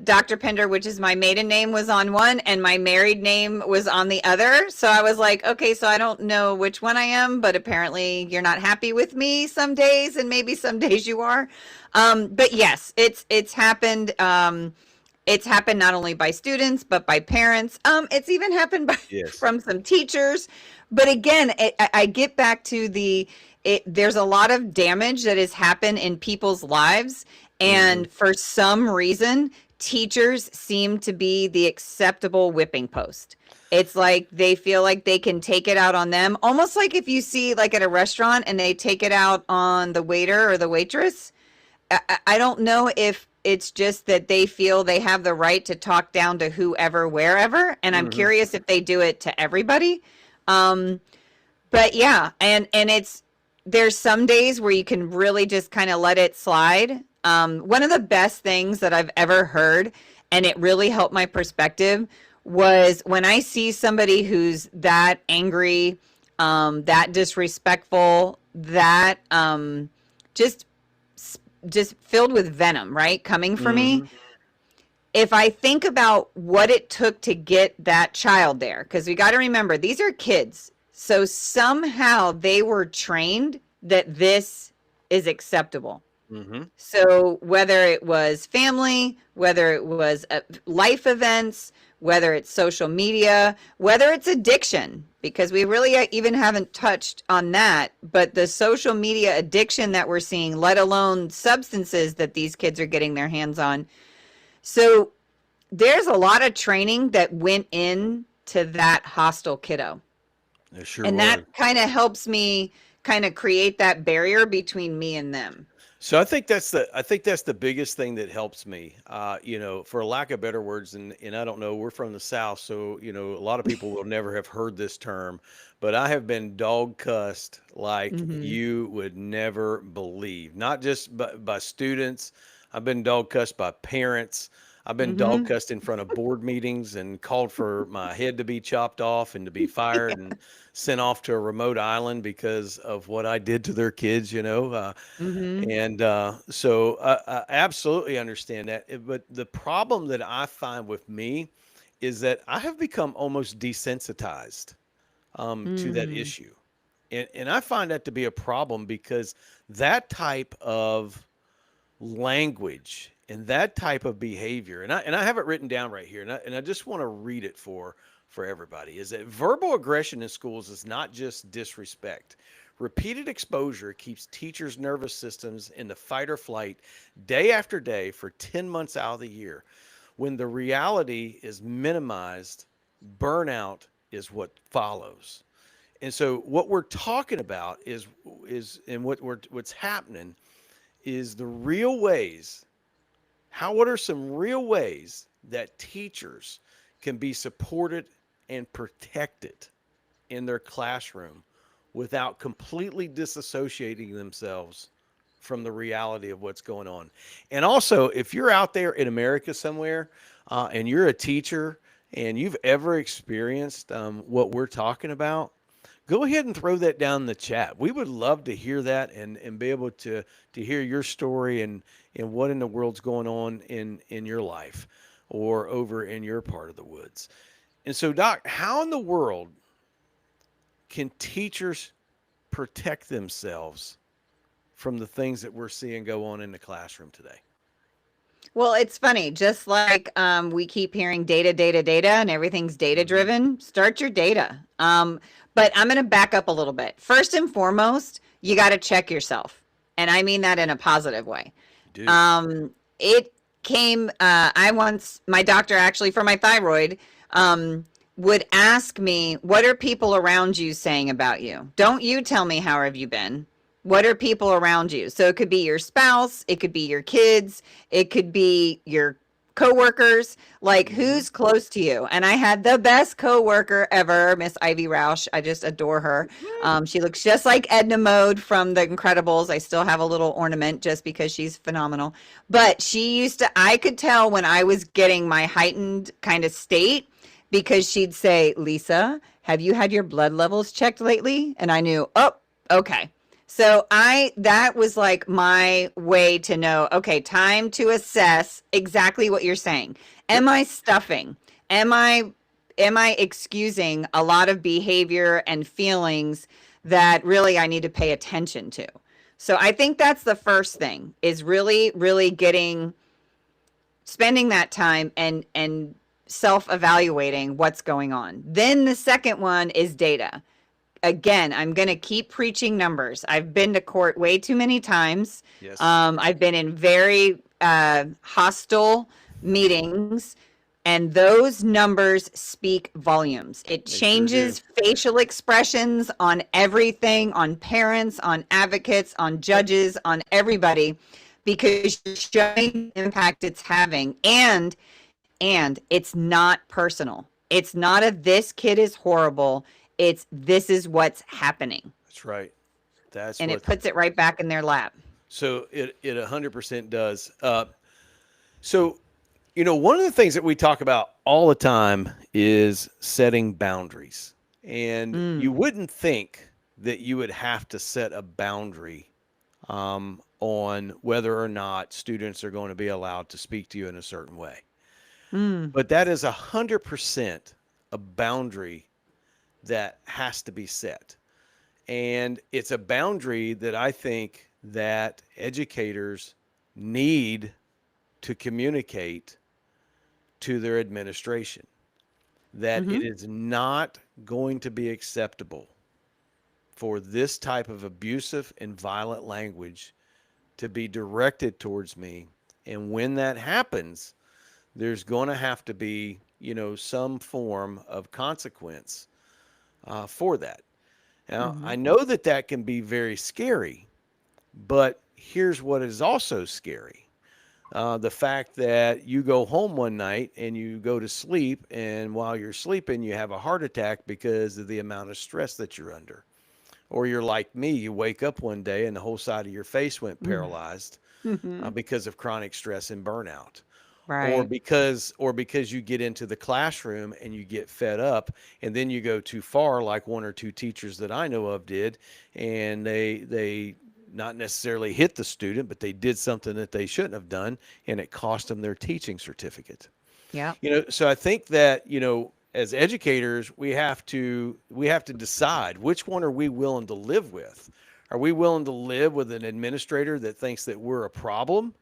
B: Dr. Pender, which is my maiden name, was on one, and my married name was on the other. So I was like, okay, so I don't know which one I am, but apparently you're not happy with me some days, and maybe some days you are. But yes, it's happened. It's happened not only by students, but by parents. It's even happened
A: Yes.
B: from some teachers. But again, I get back to there's a lot of damage that has happened in people's lives.
A: Hmm.
B: And for some reason, teachers seem to be the acceptable whipping post. It's like they feel like they can take it out on them, almost like if you see like at a restaurant and they take it out on the waiter or the waitress. I don't know if it's just that they feel they have the right to talk down to whoever, wherever, and I'm
A: Hmm.
B: curious if they do it to everybody. Um, but yeah, and it's there's some days where you can really just kind of let it slide. One of the best things that I've ever heard, and it really helped my perspective, was when I see somebody who's that angry, that disrespectful, that just just filled with venom, right? Coming for me.
A: Hmm.
B: If I think about what it took to get that child there, because we got to remember these are kids. So somehow they were trained that this is acceptable.
A: Hmm.
B: So whether it was family, whether it was life events, whether it's social media, whether it's addiction, because we really even haven't touched on that, but the social media addiction that we're seeing, let alone substances that these kids are getting their hands on. So there's a lot of training that went into that hostile kiddo.
A: It sure
B: And that
A: was.
B: kind of helps me kind of create that barrier between me and them.
A: So I think that's the biggest thing that helps me. For lack of better words, and I don't know, we're from the South, so a lot of people will never have heard this term, but I have been dog cussed like
B: Mm-hmm.
A: you would never believe. Not just by students. I've been dog cussed by parents. I've been dog
B: Mm-hmm.
A: cussed in front of board meetings and called for my head to be chopped off and to be fired and sent off to a remote island because of what I did to their kids.
B: Mm-hmm.
A: And so I absolutely understand that. But the problem that I find with me is that I have become almost desensitized to that
B: Mm.
A: issue. And I find that to be a problem because that type of language and that type of behavior, and I have it written down right here, and I just want to read it for everybody, is that verbal aggression in schools is not just disrespect. Repeated exposure keeps teachers' nervous systems in the fight or flight day after day for 10 months out of the year. When the reality is minimized, burnout is what follows. And so what we're talking about is and what's happening is the real ways. What are some real ways that teachers can be supported and protected in their classroom without completely disassociating themselves from the reality of what's going on? And also, if you're out there in America somewhere and you're a teacher and you've ever experienced what we're talking about, go ahead and throw that down in the chat. We would love to hear that and be able to hear your story and what in the world's going on in your life or over in your part of the woods. And so, Doc, how in the world can teachers protect themselves from the things that we're seeing go on in the classroom today?
B: Well, it's funny. Just like we keep hearing data, data, data, and everything's data
A: Hmm.
B: driven. Start your data. But I'm going to back up a little bit. First and foremost, you got to check yourself, and I mean that in a positive way.
A: Do.
B: It came. I once my doctor actually for my thyroid. Would ask me, what are people around you saying about you? Don't you tell me how have you been? What are people around you? So it could be your spouse, it could be your kids, it could be your coworkers, like
A: Hmm.
B: who's close to you. And I had the best coworker ever, Miss Ivy Roush. I just adore her. She looks just like Edna Mode from The Incredibles. I still have a little ornament just because she's phenomenal. But she used to, I could tell when I was getting my heightened kind of state because she'd say, Lisa, have you had your blood levels checked lately? And I knew, oh, okay. So that was like my way to know, okay, time to assess exactly what you're saying.
A: Yep.
B: Am I stuffing? Am I excusing a lot of behavior and feelings that really I need to pay attention to? So I think that's the first thing is really, really spending that time and self-evaluating what's going on. Then the second one is data. again, I'm going to keep preaching numbers. I've been to court way too many times.
A: Yes.
B: I've been in very hostile meetings, and those numbers speak volumes. It
A: They sure do.
B: changes facial expressions on everything, on parents, on advocates, on judges, on everybody, because you're showing the impact it's having. And it's not personal. It's not a this kid is horrible. It's this is what's happening.
A: That's right. That's
B: And it
A: what.
B: puts it right back in their lap.
A: So it 100% does. So, one of the things that we talk about all the time is setting boundaries. And you
B: Mm,
A: wouldn't think that you would have to set a boundary on whether or not students are going to be allowed to speak to you in a certain way.
B: mm,
A: But that is 100% a boundary that has to be set. And it's a boundary that I think that educators need to communicate to their administration that it
B: mm-hmm,
A: is not going to be acceptable for this type of abusive and violent language to be directed towards me. And when that happens, there's going to have to be, some form of consequence for that. Now,
B: mm-hmm,
A: I know that that can be very scary, but here's what is also scary. The fact that you go home one night and you go to sleep, and while you're sleeping, you have a heart attack because of the amount of stress that you're under. Or you're like me, you wake up one day and the whole side of your face went paralyzed
B: mm-hmm.
A: because of chronic stress and burnout. Or
B: Right.
A: because you get into the classroom and you get fed up, and then you go too far, like one or two teachers that I know of did, and they not necessarily hit the student, but they did something that they shouldn't have done, and it cost them their teaching certificate.
B: Yep.
A: So I think that, as educators, we have to decide which one are we willing to live with. Are we willing to live with an administrator that thinks that we're a problem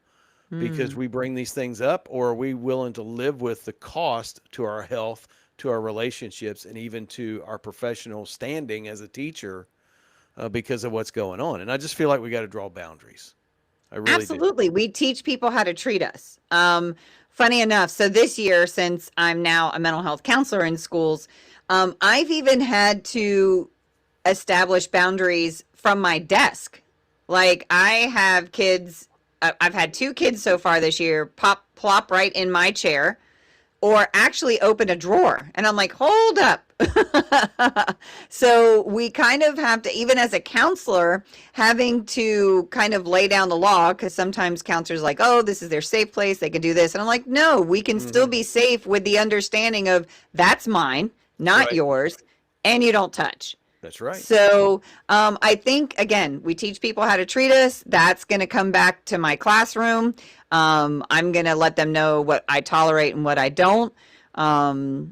A: because
B: Mm.
A: we bring these things up, or are we willing to live with the cost to our health, to our relationships, and even to our professional standing as a teacher because of what's going on? And I just feel like we got to draw boundaries. I really do.
B: Absolutely. We teach people how to treat us. Funny enough, so this year, since I'm now a mental health counselor in schools, I've even had to establish boundaries from my desk. Like I have kids, I've had two kids so far this year plop right in my chair or actually open a drawer. And I'm like, hold up. So we kind of have to, even as a counselor, having to kind of lay down the law because sometimes counselors are like, oh, this is their safe place. They can do this. And I'm like, no, we can still
A: Hmm.
B: be safe with the understanding of that's mine, not
A: Right.
B: yours, and you don't touch.
A: That's right.
B: So I think, again, we teach people how to treat us. That's going to come back to my classroom. I'm going to let them know what I tolerate and what I don't.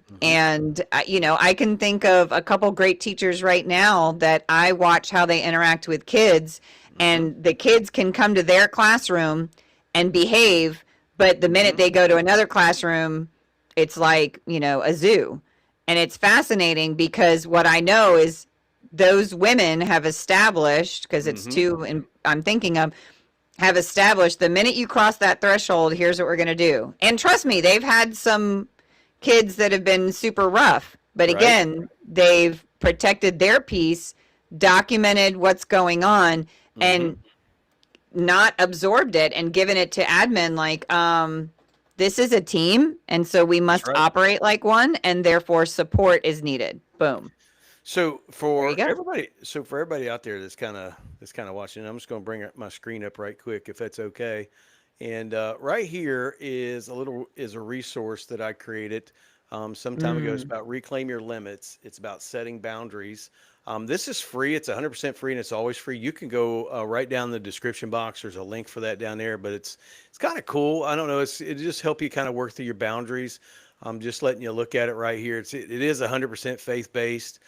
A: Hmm.
B: And I can think of a couple great teachers right now that I watch how they interact with kids,
A: Hmm.
B: and the kids can come to their classroom and behave, but the minute
A: Hmm.
B: they go to another classroom, it's like, a zoo. And it's fascinating because what I know is those women have established, because it's
A: Hmm.
B: two and I'm thinking of, have established the minute you cross that threshold, here's what we're going to do. And trust me, they've had some kids that have been super rough, but
A: Right.
B: again, they've protected their peace, documented what's going on,
A: Hmm.
B: and not absorbed it and given it to admin like, this is a team, and so we
A: That's
B: must
A: right.
B: operate like one, and therefore support is needed. Boom.
A: So
B: There you
A: for
B: go.
A: everybody, so for everybody out there that's kind of watching, I'm just going to bring up my screen up right quick if that's okay. And right here is a resource that I created some time ago. It's
B: Mm.
A: about reclaim your limits. It's about setting boundaries. This is free. It's 100% free, and it's always free. You can go right down the description box. There's a link for that down there. But it's kind of cool. I don't know. It just help you kind of work through your boundaries. I'm just letting you look at it right here. It is 100% faith based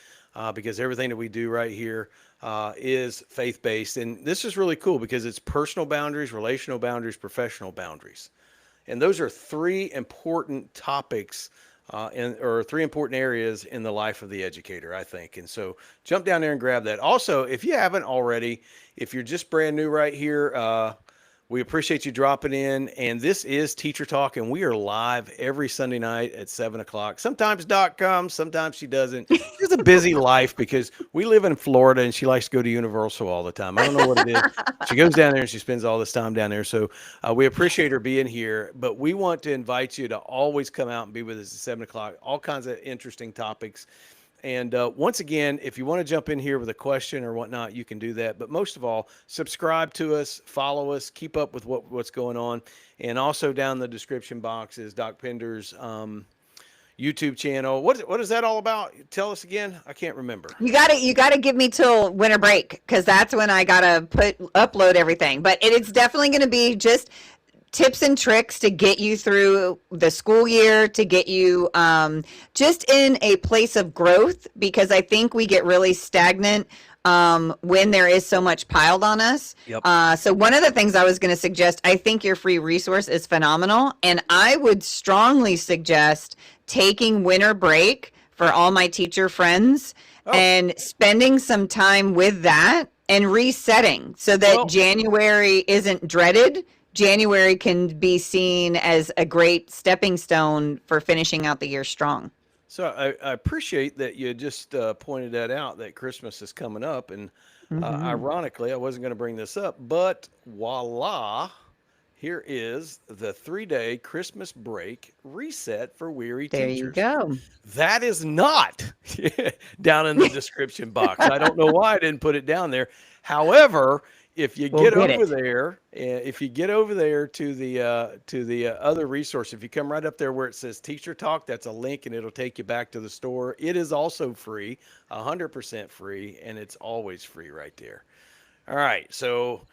A: because everything that we do right here is faith based. And this is really cool because it's personal boundaries, relational boundaries, professional boundaries. And those are three important topics or three important areas in the life of the educator, I think. And so jump down there and grab that. Also, if you haven't already, if you're just brand new right here, we appreciate you dropping in. And this is Teacher Talk, and we are live every Sunday night at 7 o'clock. Sometimes Doc comes, sometimes she doesn't. She has a busy life because we live in Florida and she likes to go to Universal all the time. I don't know what it is. She goes down there and she spends all this time down there. So we appreciate her being here, but we want to invite you to always come out and be with us at 7 o'clock. All kinds of interesting topics. And once again, if you want to jump in here with a question or whatnot, you can do that. But most of all, subscribe to us, follow us, keep up with what's going on. And also down in the description box is Doc Pender's YouTube channel. What is that all about? Tell us again. I can't remember.
B: You gotta give me till winter break, because that's when I gotta upload everything. But it's definitely gonna be just tips and tricks to get you through the school year, to get you just in a place of growth, because I think we get really stagnant when there is so much piled on us.
A: Yep.
B: So one of the things I was going to suggest, I think your free resource is phenomenal, and I would strongly suggest taking winter break for all my teacher friends and spending some time with that and resetting so that January isn't dreaded. January can be seen as a great stepping stone for finishing out the year strong.
A: So I appreciate that you just pointed that out, that Christmas is coming up. And ironically, I wasn't going to bring this up, but voila, here is the 3-day Christmas break reset for weary teachers.
B: There you go.
A: That is not down in the description box. I don't know why I didn't put it down there. However, if you get over there, if you get over there to the other resource, if you come right up there where it says Teacher Talk, that's a link and it'll take you back to the store. It is also free, 100% free, and it's always free right there. All right, so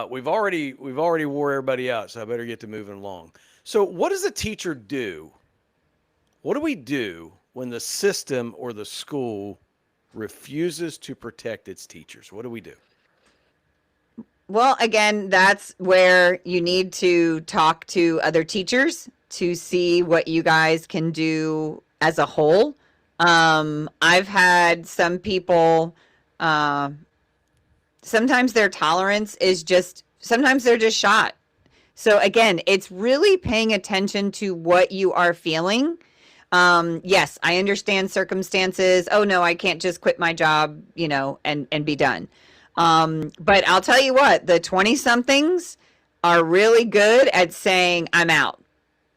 A: we've already wore everybody out, so I better get to moving along. So what does a teacher do? What do we do when the system or the school refuses to protect its teachers? What do we do?
B: Well, again, that's where you need to talk to other teachers to see what you guys can do as a whole. I've had some people, sometimes their tolerance is sometimes they're just shot. So again, it's really paying attention to what you are feeling. Yes, I understand circumstances. Oh no, I can't just quit my job, and be done. But I'll tell you what, the 20-somethings are really good at saying, I'm out.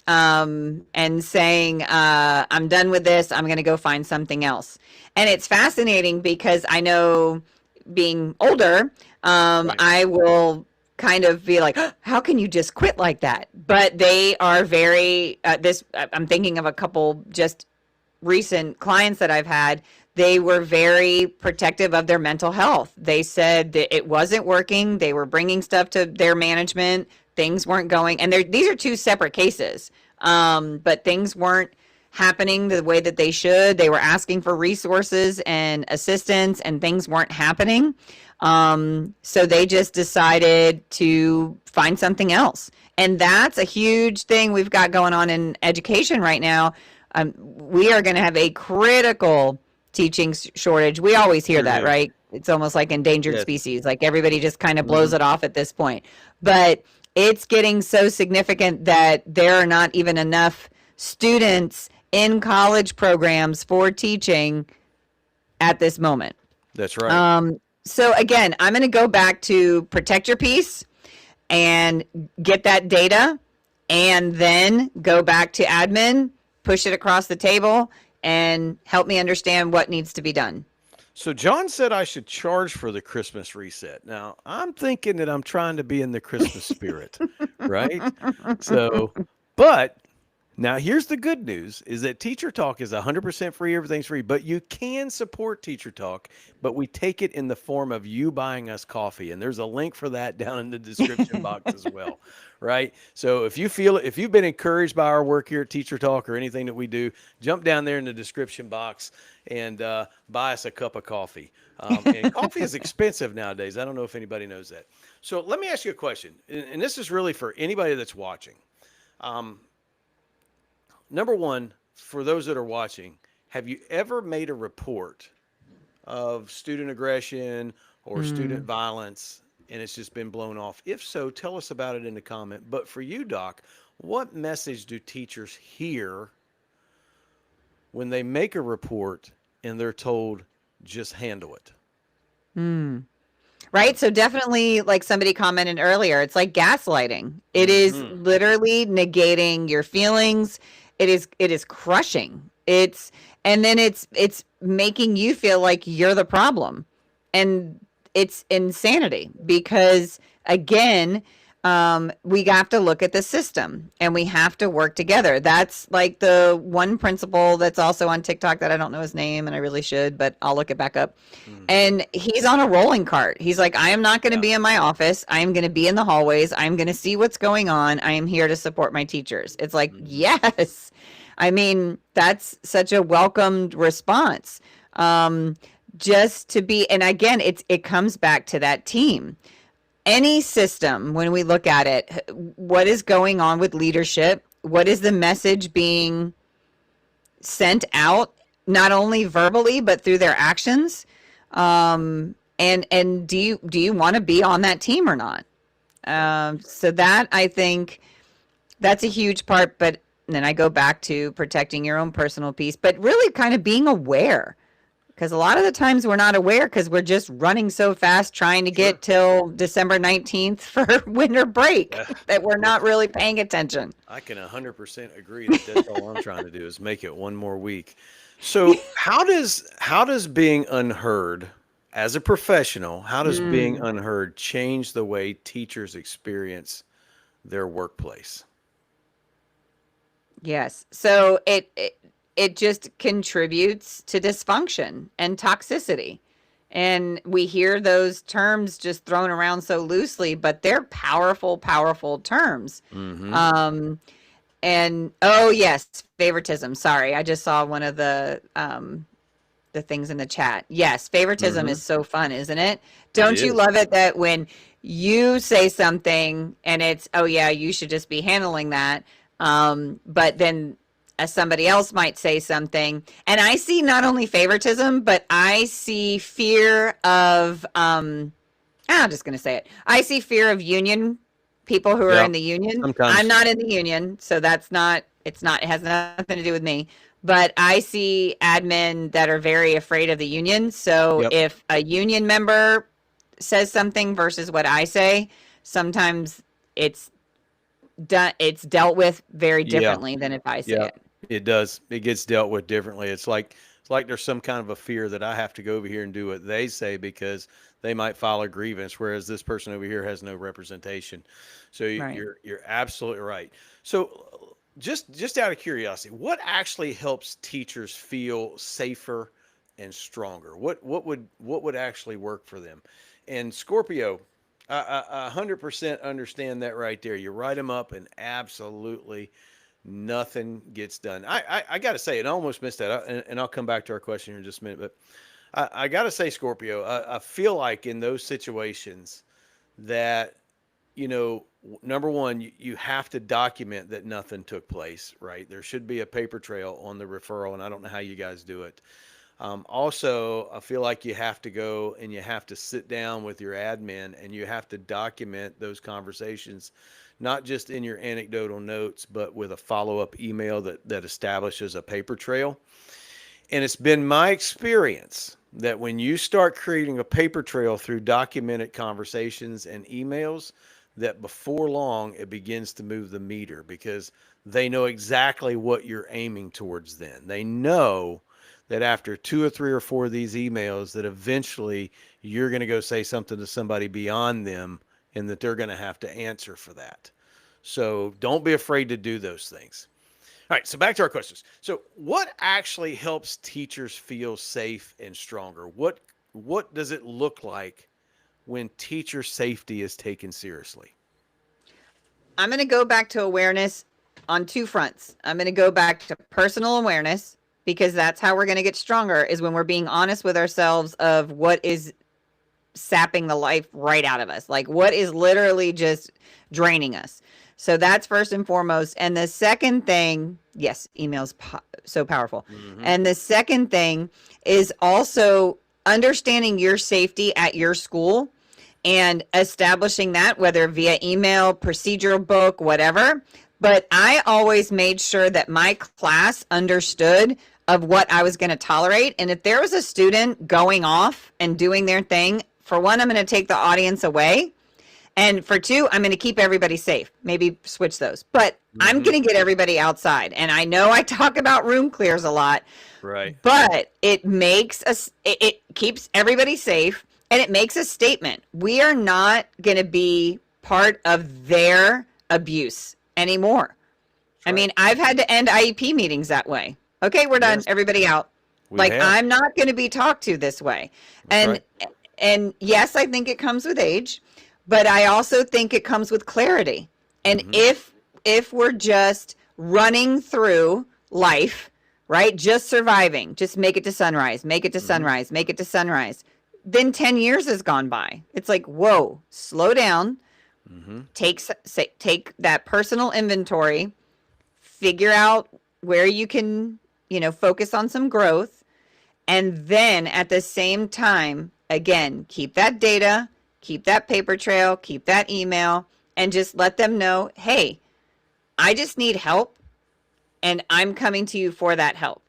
B: And saying, I'm done with this. I'm going to go find something else. And it's fascinating because I know, being older, I will kind of be like, how can you just quit like that? But they are very, I'm thinking of a couple just recent clients that I've had. They were very protective of their mental health. They said that it wasn't working. They were bringing stuff to their management. Things weren't going. And these are two separate cases. But things weren't happening the way that they should. They were asking for resources and assistance, and things weren't happening. So they just decided to find something else. And that's a huge thing we've got going on in education right now. We are going to have a critical teaching shortage. We always hear that, right? It's almost like endangered species. Like everybody just kind of blows it off at this point. But it's getting so significant that there are not even enough students in college programs for teaching at this moment.
A: That's right.
B: So again, I'm going to go back to protect your peace and get that data, and then go back to admin, push it across the table, and help me understand what needs to be done.
A: So John said I should charge for the Christmas reset. Now, I'm thinking that I'm trying to be in the Christmas spirit, right? So, but now here's the good news is that Teacher Talk is 100% free. Everything's free, but you can support Teacher Talk, but we take it in the form of you buying us coffee. And there's a link for that down in the description box as well, right? So if you've been encouraged by our work here at Teacher Talk or anything that we do, jump down there in the description box and buy us a cup of coffee. And coffee is expensive nowadays. I don't know if anybody knows that. So let me ask you a question. And this is really for anybody that's watching. Number one, for those that are watching, have you ever made a report of student aggression or student
B: Mm.
A: violence and it's just been blown off? If so, tell us about it in the comment. But for you, Doc, what message do teachers hear when they make a report and they're told just handle it?
B: Mm. Right. So definitely, like somebody commented earlier, it's like gaslighting. It is
A: Mm-hmm.
B: literally negating your feelings. It is crushing. And then it's making you feel like you're the problem. And it's insanity because again, we have to look at the system and we have to work together. That's like the one principle that's also on TikTok that I don't know his name and I really should, but I'll look it back up.
A: Mm-hmm.
B: And he's on a rolling cart. He's like, I am not going to
A: Yeah.
B: be in my office. I am going to be in the hallways. I am going to see what's going on. I am here to support my teachers. It's like,
A: Mm-hmm.
B: yes. I mean, that's such a welcomed response. Um, just to be, and again, it comes back to that team. Any system, when we look at it, what is going on with leadership? What is the message being sent out, not only verbally but through their actions? And do you want to be on that team or not?
A: Right.
B: So that I think that's a huge part. But then I go back to protecting your own personal peace, but really kind of being aware. Because a lot of the times we're not aware because we're just running so fast trying to
A: Sure.
B: get till December 19th for winter break
A: Yeah.
B: that we're
A: Well,
B: not really paying attention.
A: I can 100% agree that that's all I'm trying to do is make it one more week. So, how does being unheard as a professional, how does being
B: Mm.
A: unheard change the way teachers experience their workplace?
B: Yes. So it just contributes to dysfunction and toxicity. And we hear those terms just thrown around so loosely, but they're powerful, powerful terms.
A: Mm-hmm.
B: Um, and oh yes, favoritism. Sorry, I just saw one of the things in the chat. Yes, favoritism
A: Mm-hmm.
B: is so fun, isn't it?
A: It
B: Don't you
A: is.
B: love it that when you say something and it's, oh yeah, you should just be handling that. But then somebody else might say something, and I see not only favoritism, but I see fear of, I'm just going to say it. I see fear of union people who are
A: Yeah.
B: in the union. I'm
A: Sometimes.
B: not in the union, so it has nothing to do with me. But I see admin that are very afraid of the union. So
A: Yep.
B: if a union member says something versus what I say, sometimes it's it's dealt with very
A: Yeah.
B: differently than if I say
A: Yeah.
B: it.
A: It does. It gets dealt with differently. It's like there's some kind of a fear that I have to go over here and do what they say because they might file a grievance, whereas this person over here has no representation. So
B: Right.
A: you're absolutely right. So just out of curiosity, what actually helps teachers feel safer and stronger? What would actually work for them? And Scorpio, I 100% understand that right there. You write them up and absolutely nothing gets done. I got to say, and I almost missed that, and I'll come back to our question here in just a minute. But I got to say, Scorpio, I feel like in those situations that, number one, you have to document that nothing took place, right? There should be a paper trail on the referral, and I don't know how you guys do it. Also, I feel like you have to go and you have to sit down with your admin and you have to document those conversations, not just in your anecdotal notes, but with a follow up email that establishes a paper trail. And it's been my experience that when you start creating a paper trail through documented conversations and emails, that before long it begins to move the meter because they know exactly what you're aiming towards then. They know that after two or three or four of these emails that eventually you're going to go say something to somebody beyond them and that they're going to have to answer for that. So don't be afraid to do those things. All right, so back to our questions. So, what actually helps teachers feel safe and stronger? What does it look like when teacher safety is taken seriously?
B: I'm going to go back to awareness on two fronts. I'm going to go back to personal awareness because that's how we're going to get stronger is when we're being honest with ourselves of what is sapping the life right out of us. Like what is literally just draining us. So that's first and foremost. And the second thing, yes, email's so powerful.
A: Mm-hmm.
B: And the second thing is also understanding your safety at your school and establishing that, whether via email, procedural book, whatever. But I always made sure that my class understood of what I was going to tolerate. And if there was a student going off and doing their thing, for one, I'm going to take the audience away. And for two, I'm going to keep everybody safe. Maybe switch those. But I'm going to get everybody outside. And I know I talk about room clears a lot.
A: Right.
B: But it makes us, it keeps everybody safe, and it makes a statement. We are not going to be part of their abuse anymore. I mean, I've had to end IEP meetings that way. Okay, we're done.
A: Yes.
B: Everybody out.
A: We have.
B: I'm not going to be talked to this way.
A: That's
B: And yes, I think it comes with age, but I also think it comes with clarity. And if we're just running through life, right, just surviving, just make it to sunrise, make it to sunrise, make it to sunrise, then 10 years has gone by. It's like, whoa, slow down, take that personal inventory, figure out where you can, focus on some growth. And then at the same time, again, keep that data, keep that paper trail, keep that email, and just let them know, hey, I just need help, and I'm coming to you for that help.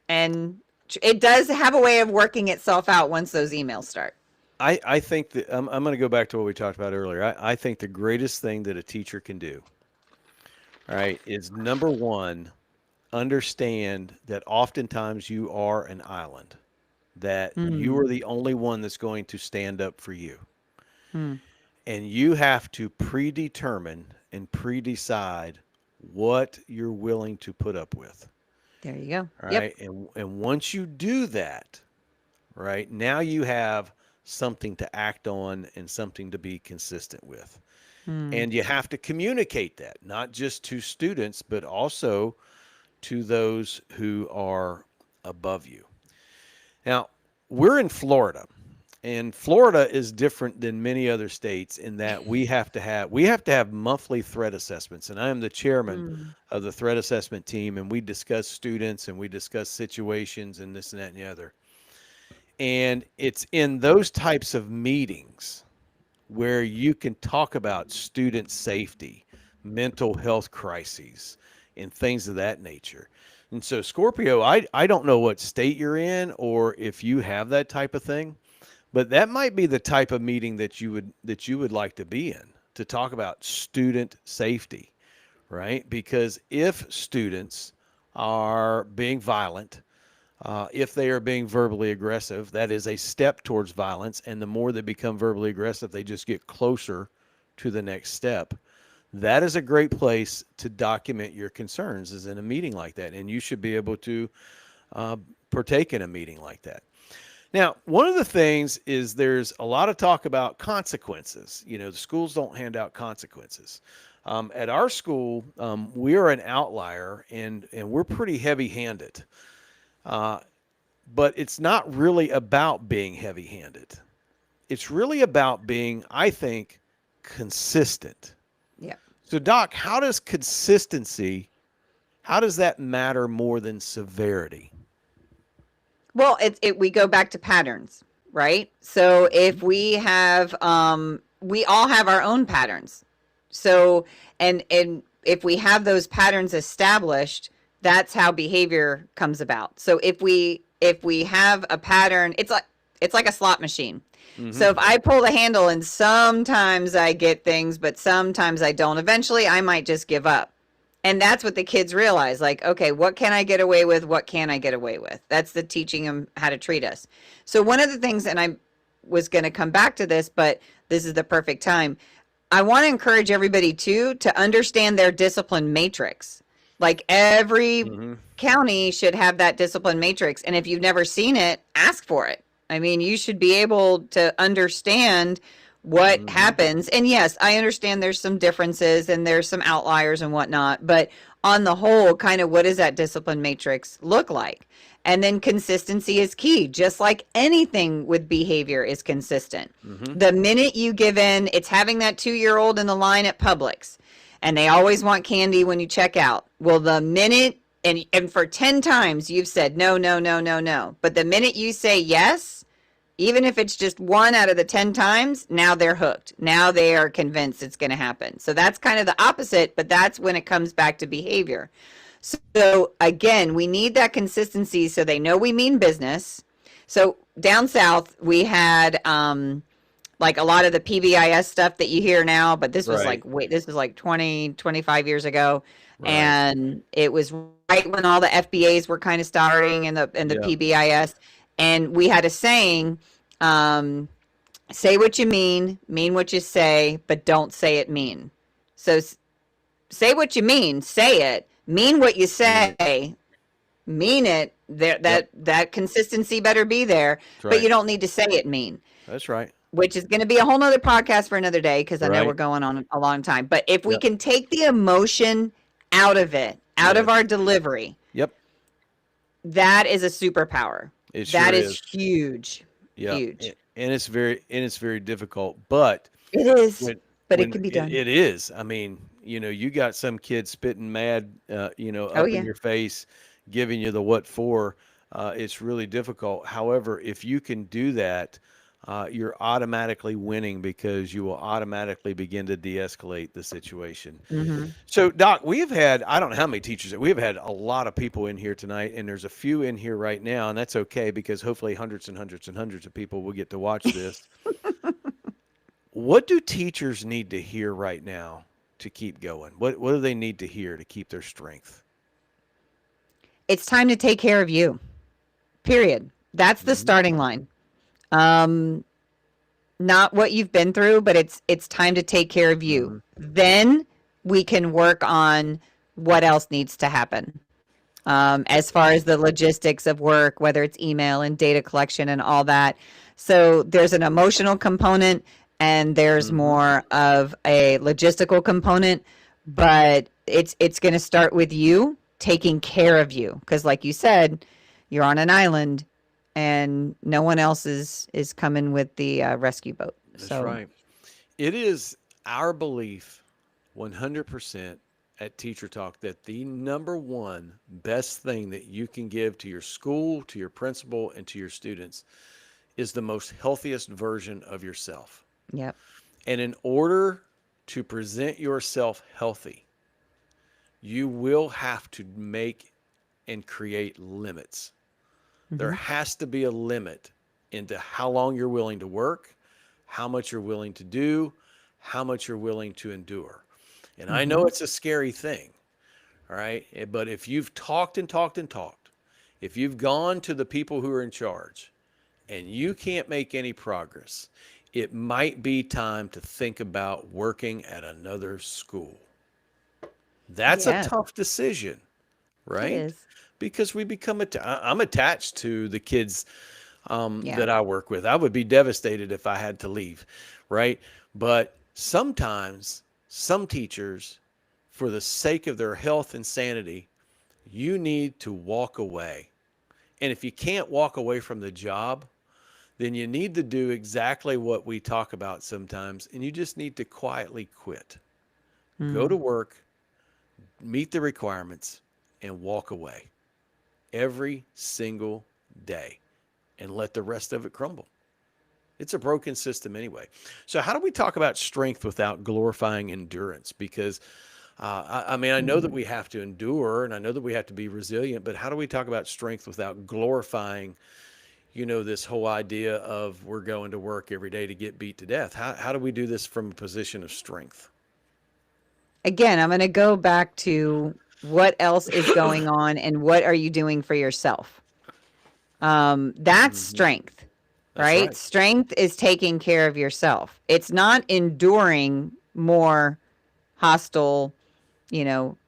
B: And it does have a way of working itself out once those emails start.
A: I think that I'm going to go back to what we talked about earlier. I think the greatest thing that a teacher can do, all right, is number one, understand that oftentimes you are an island, that you are the only one that's going to stand up for you. And you have to predetermine and pre-decide what you're willing to put up with.
B: There you go.
A: All right. And once you do that, right, now you have something to act on and something to be consistent with. And you have to communicate that, not just to students, but also to those who are above you. Now, we're in Florida, and Florida is different than many other states in that we have to have monthly threat assessments. And I am the chairman of the threat assessment team, and we discuss students and we discuss situations and this and that and the other. And it's in those types of meetings where you can talk about student safety, mental health crises, and things of that nature. And so, Scorpio, I don't know what state you're in or if you have that type of thing, but that might be the type of meeting that you would like to be in, to talk about student safety, right? Because if students are being violent, if they are being verbally aggressive, that is a step towards violence. And the more they become verbally aggressive, they just get closer to the next step. That is a great place to document your concerns, is in a meeting like that. And you should be able to partake in a meeting like that. Now, one of the things is there's a lot of talk about consequences. The schools don't hand out consequences. At our school, we are an outlier, and we're pretty heavy-handed. But it's not really about being heavy-handed. It's really about being, I think, consistent.
B: Yeah.
A: So, Doc, how does consistency, how does that matter more than severity?
B: Well, we go back to patterns, right? So if we have, we all have our own patterns. So, and if we have those patterns established, that's how behavior comes about. So if we have a pattern, it's like a slot machine. So if I pull the handle and sometimes I get things, but sometimes I don't, eventually I might just give up. And that's what the kids realize. Like, okay, what can I get away with? What can I get away with? That's the teaching them how to treat us. So one of the things, and I was going to come back to this, but this is the perfect time. I want to encourage everybody to understand their discipline matrix. Like every county should have that discipline matrix. And if you've never seen it, ask for it. I mean, you should be able to understand what happens. And yes, I understand there's some differences and there's some outliers and whatnot, but on the whole, kind of what does that discipline matrix look like? And then consistency is key, just like anything with behavior is consistent.
A: Mm-hmm.
B: The minute you give in, it's having that 2-year-old in the line at Publix, and they always want candy when you check out. Well, the minute, and for 10 times you've said no, no, no, no, no. But the minute you say yes, even if it's just 1 out of the 10 times, now they're hooked. Now they are convinced it's going to happen. So that's kind of the opposite, but that's when it comes back to behavior. So again, we need that consistency so they know we mean business. So down south, we had like a lot of the PBIS stuff that you hear now, but this was this was like 20, 25 years ago. Right. And it was right when all the FBAs were kind of starting and the PBIS. And we had a saying, say what you mean what you say, but don't say it mean. So say what you mean, say it. Mean what you say, mean it. That consistency better be there, but you don't need to say it mean.
A: That's right.
B: Which is going to be a whole nother podcast for another day, because I know we're going on a long time. But if we can take the emotion out of it, out of our delivery, that is a superpower. That is huge. Huge.
A: And it's very difficult, but
B: it is. It can be done.
A: It is. I mean, you got some kids spitting mad, up in your face, giving you the what for. It's really difficult. However, if you can do that, you're automatically winning, because you will automatically begin to de-escalate the situation. Mm-hmm. So, Doc, we have had, I don't know how many teachers, we have had a lot of people in here tonight, and there's a few in here right now, and that's okay, because hopefully hundreds and hundreds and hundreds of people will get to watch this. What do teachers need to hear right now to keep going? What do they need to hear to keep their strength?
B: It's time to take care of you. Period. That's the starting line. Not what you've been through, but it's time to take care of you. Mm-hmm. Then we can work on what else needs to happen. As far as the logistics of work, whether it's email and data collection and all that. So there's an emotional component, and there's more of a logistical component, but it's going to start with you taking care of you. Because like you said, you're on an island and no one else is coming with the rescue boat.
A: That's right. It is our belief 100% at Teacher Talk that the number one best thing that you can give to your school, to your principal, and to your students is the most healthiest version of yourself.
B: Yep.
A: And in order to present yourself healthy, you will have to make and create limits. Mm-hmm. There has to be a limit into how long you're willing to work, how much you're willing to do, how much you're willing to endure. And I know it's a scary thing, all right? But if you've talked and talked and talked, if you've gone to the people who are in charge and you can't make any progress, it might be time to think about working at another school. That's a tough decision, right? It is. Because we become I'm attached to the kids that I work with. I would be devastated if I had to leave, right? But sometimes some teachers, for the sake of their health and sanity, you need to walk away. And if you can't walk away from the job, then you need to do exactly what we talk about sometimes, and you just need to quietly quit. Go to work, meet the requirements, and walk away every single day and let the rest of it crumble. It's a broken system anyway. So how do we talk about strength without glorifying endurance? Because, I know that we have to endure, and I know that we have to be resilient, but how do we talk about strength without glorifying, this whole idea of we're going to work every day to get beat to death? How do we do this from a position of strength?
B: Again, I'm going to go back to what else is going on and what are you doing for yourself? That's strength, right? Strength is taking care of yourself. It's not enduring more hostile,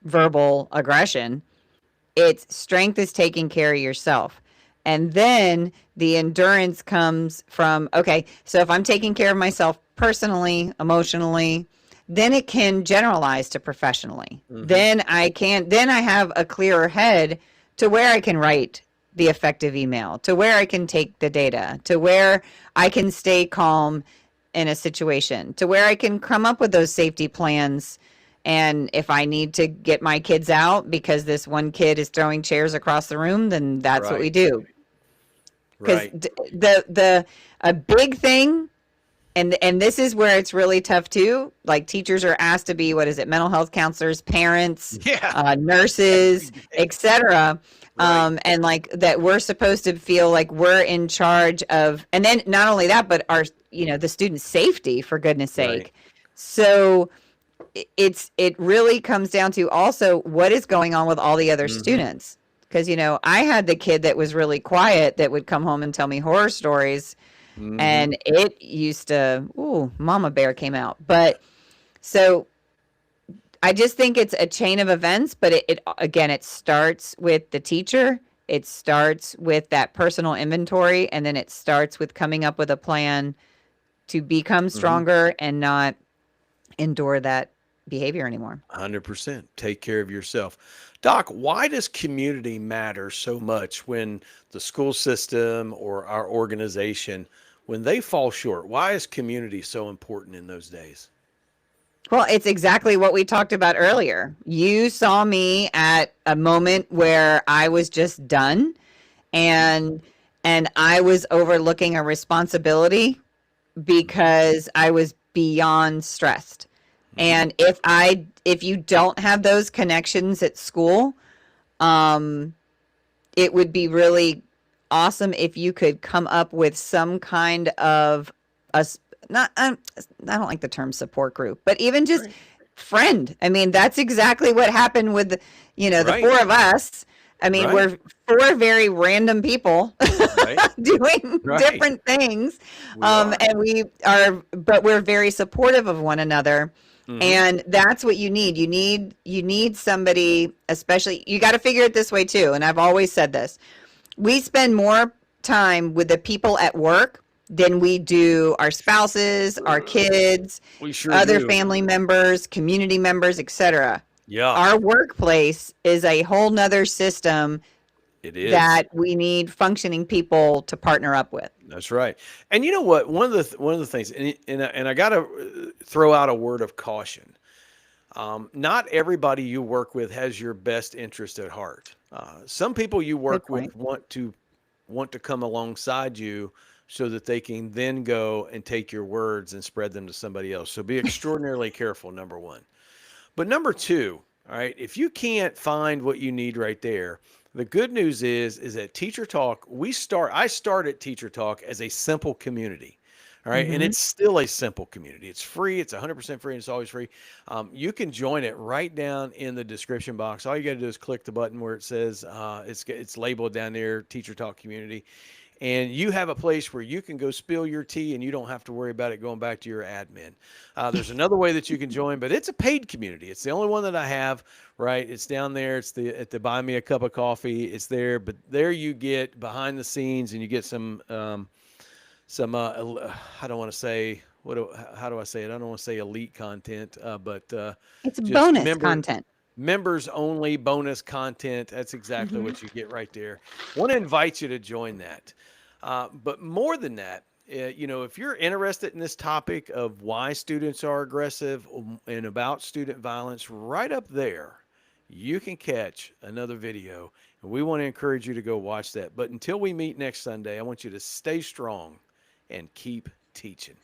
B: verbal aggression. It's strength is taking care of yourself. And then the endurance comes from, okay, so if I'm taking care of myself personally, emotionally, then it can generalize to professionally. Then I have a clearer head to where I can write the effective email, to where I can take the data, to where I can stay calm in a situation, to where I can come up with those safety plans. And if I need to get my kids out because this one kid is throwing chairs across the room, then that's what we
A: Right.
B: do. Because
A: Right.
B: the a big thing, and this is where it's really tough too. Like teachers are asked to be, what is it, mental health counselors, parents,
A: Yeah. Every
B: nurses,
A: day.
B: etc.
A: Right.
B: And like that, we're supposed to feel like we're in charge of, and then not only that, but our, the student safety, for goodness
A: Right.
B: sake. So it really comes down to also what is going on with all the other
A: Mm-hmm.
B: students. Because I had the kid that was really quiet that would come home and tell me horror stories,
A: Mm-hmm.
B: and it used to, ooh, mama bear came out. But so I just think it's a chain of events, but it again, it starts with the teacher, it starts with that personal inventory, and then it starts with coming up with a plan to become
A: Mm-hmm.
B: stronger and not endure that behavior anymore.
A: 100%. Take care of yourself. Doc, why does community matter so much when the school system or our organization, when they fall short? Why is community so important in those days?
B: Well, it's exactly what we talked about earlier. You saw me at a moment where I was just done, and I was overlooking a responsibility
A: Mm-hmm.
B: because I was beyond stressed.
A: Mm-hmm.
B: And if you don't have those connections at school, um it would be really awesome if you could come up with some kind of not I don't like the term support group, but even just
A: Right.
B: friend. I mean, that's exactly what happened with the
A: Right.
B: four of us. I mean,
A: Right.
B: we're four very random people
A: Right.
B: doing
A: Right.
B: different things,
A: We are.
B: and but we're very supportive of one another.
A: Mm-hmm.
B: And that's what you need. You need somebody, especially, you got to figure it this way too. And I've always said this. We spend more time with the people at work than we do our spouses, our kids,
A: We sure
B: other
A: do.
B: family members, community members, etc.
A: Yeah,
B: Our workplace is a whole nother system
A: it is.
B: that we need functioning people to partner up with.
A: That's right. And you know what? One of the things, and I got to throw out a word of caution. Not everybody you work with has your best interest at heart. Some people you
B: Good
A: work
B: point.
A: with want to come alongside you so that they can then go and take your words and spread them to somebody else. So be extraordinarily careful, number one. But number two, all right, if you can't find what you need right there, the good news is that Teacher Talk, I started Teacher Talk as a simple community. All right. And
B: Hmm.
A: it's still a simple community. It's free. It's 100% free. And it's always free. You can join it right down in the description box. All you got to do is click the button where it says it's labeled down there, Teacher Talk Community, and you have a place where you can go spill your tea and you don't have to worry about it going back to your admin. There's another way that you can join, but it's a paid community. It's the only one that I have, right? It's down there. It's at the Buy Me a Cup of Coffee. It's there, but there you get behind the scenes and you get some I don't want to say how do I say it? I don't want to say elite content, but
B: It's
A: just
B: bonus content.
A: members only bonus content. That's exactly
B: Hmm.
A: what you get right there. Want to invite you to join that. But more than that, if you're interested in this topic of why students are aggressive and about student violence, right up there, you can catch another video. And we want to encourage you to go watch that. But until we meet next Sunday, I want you to stay strong and keep teaching.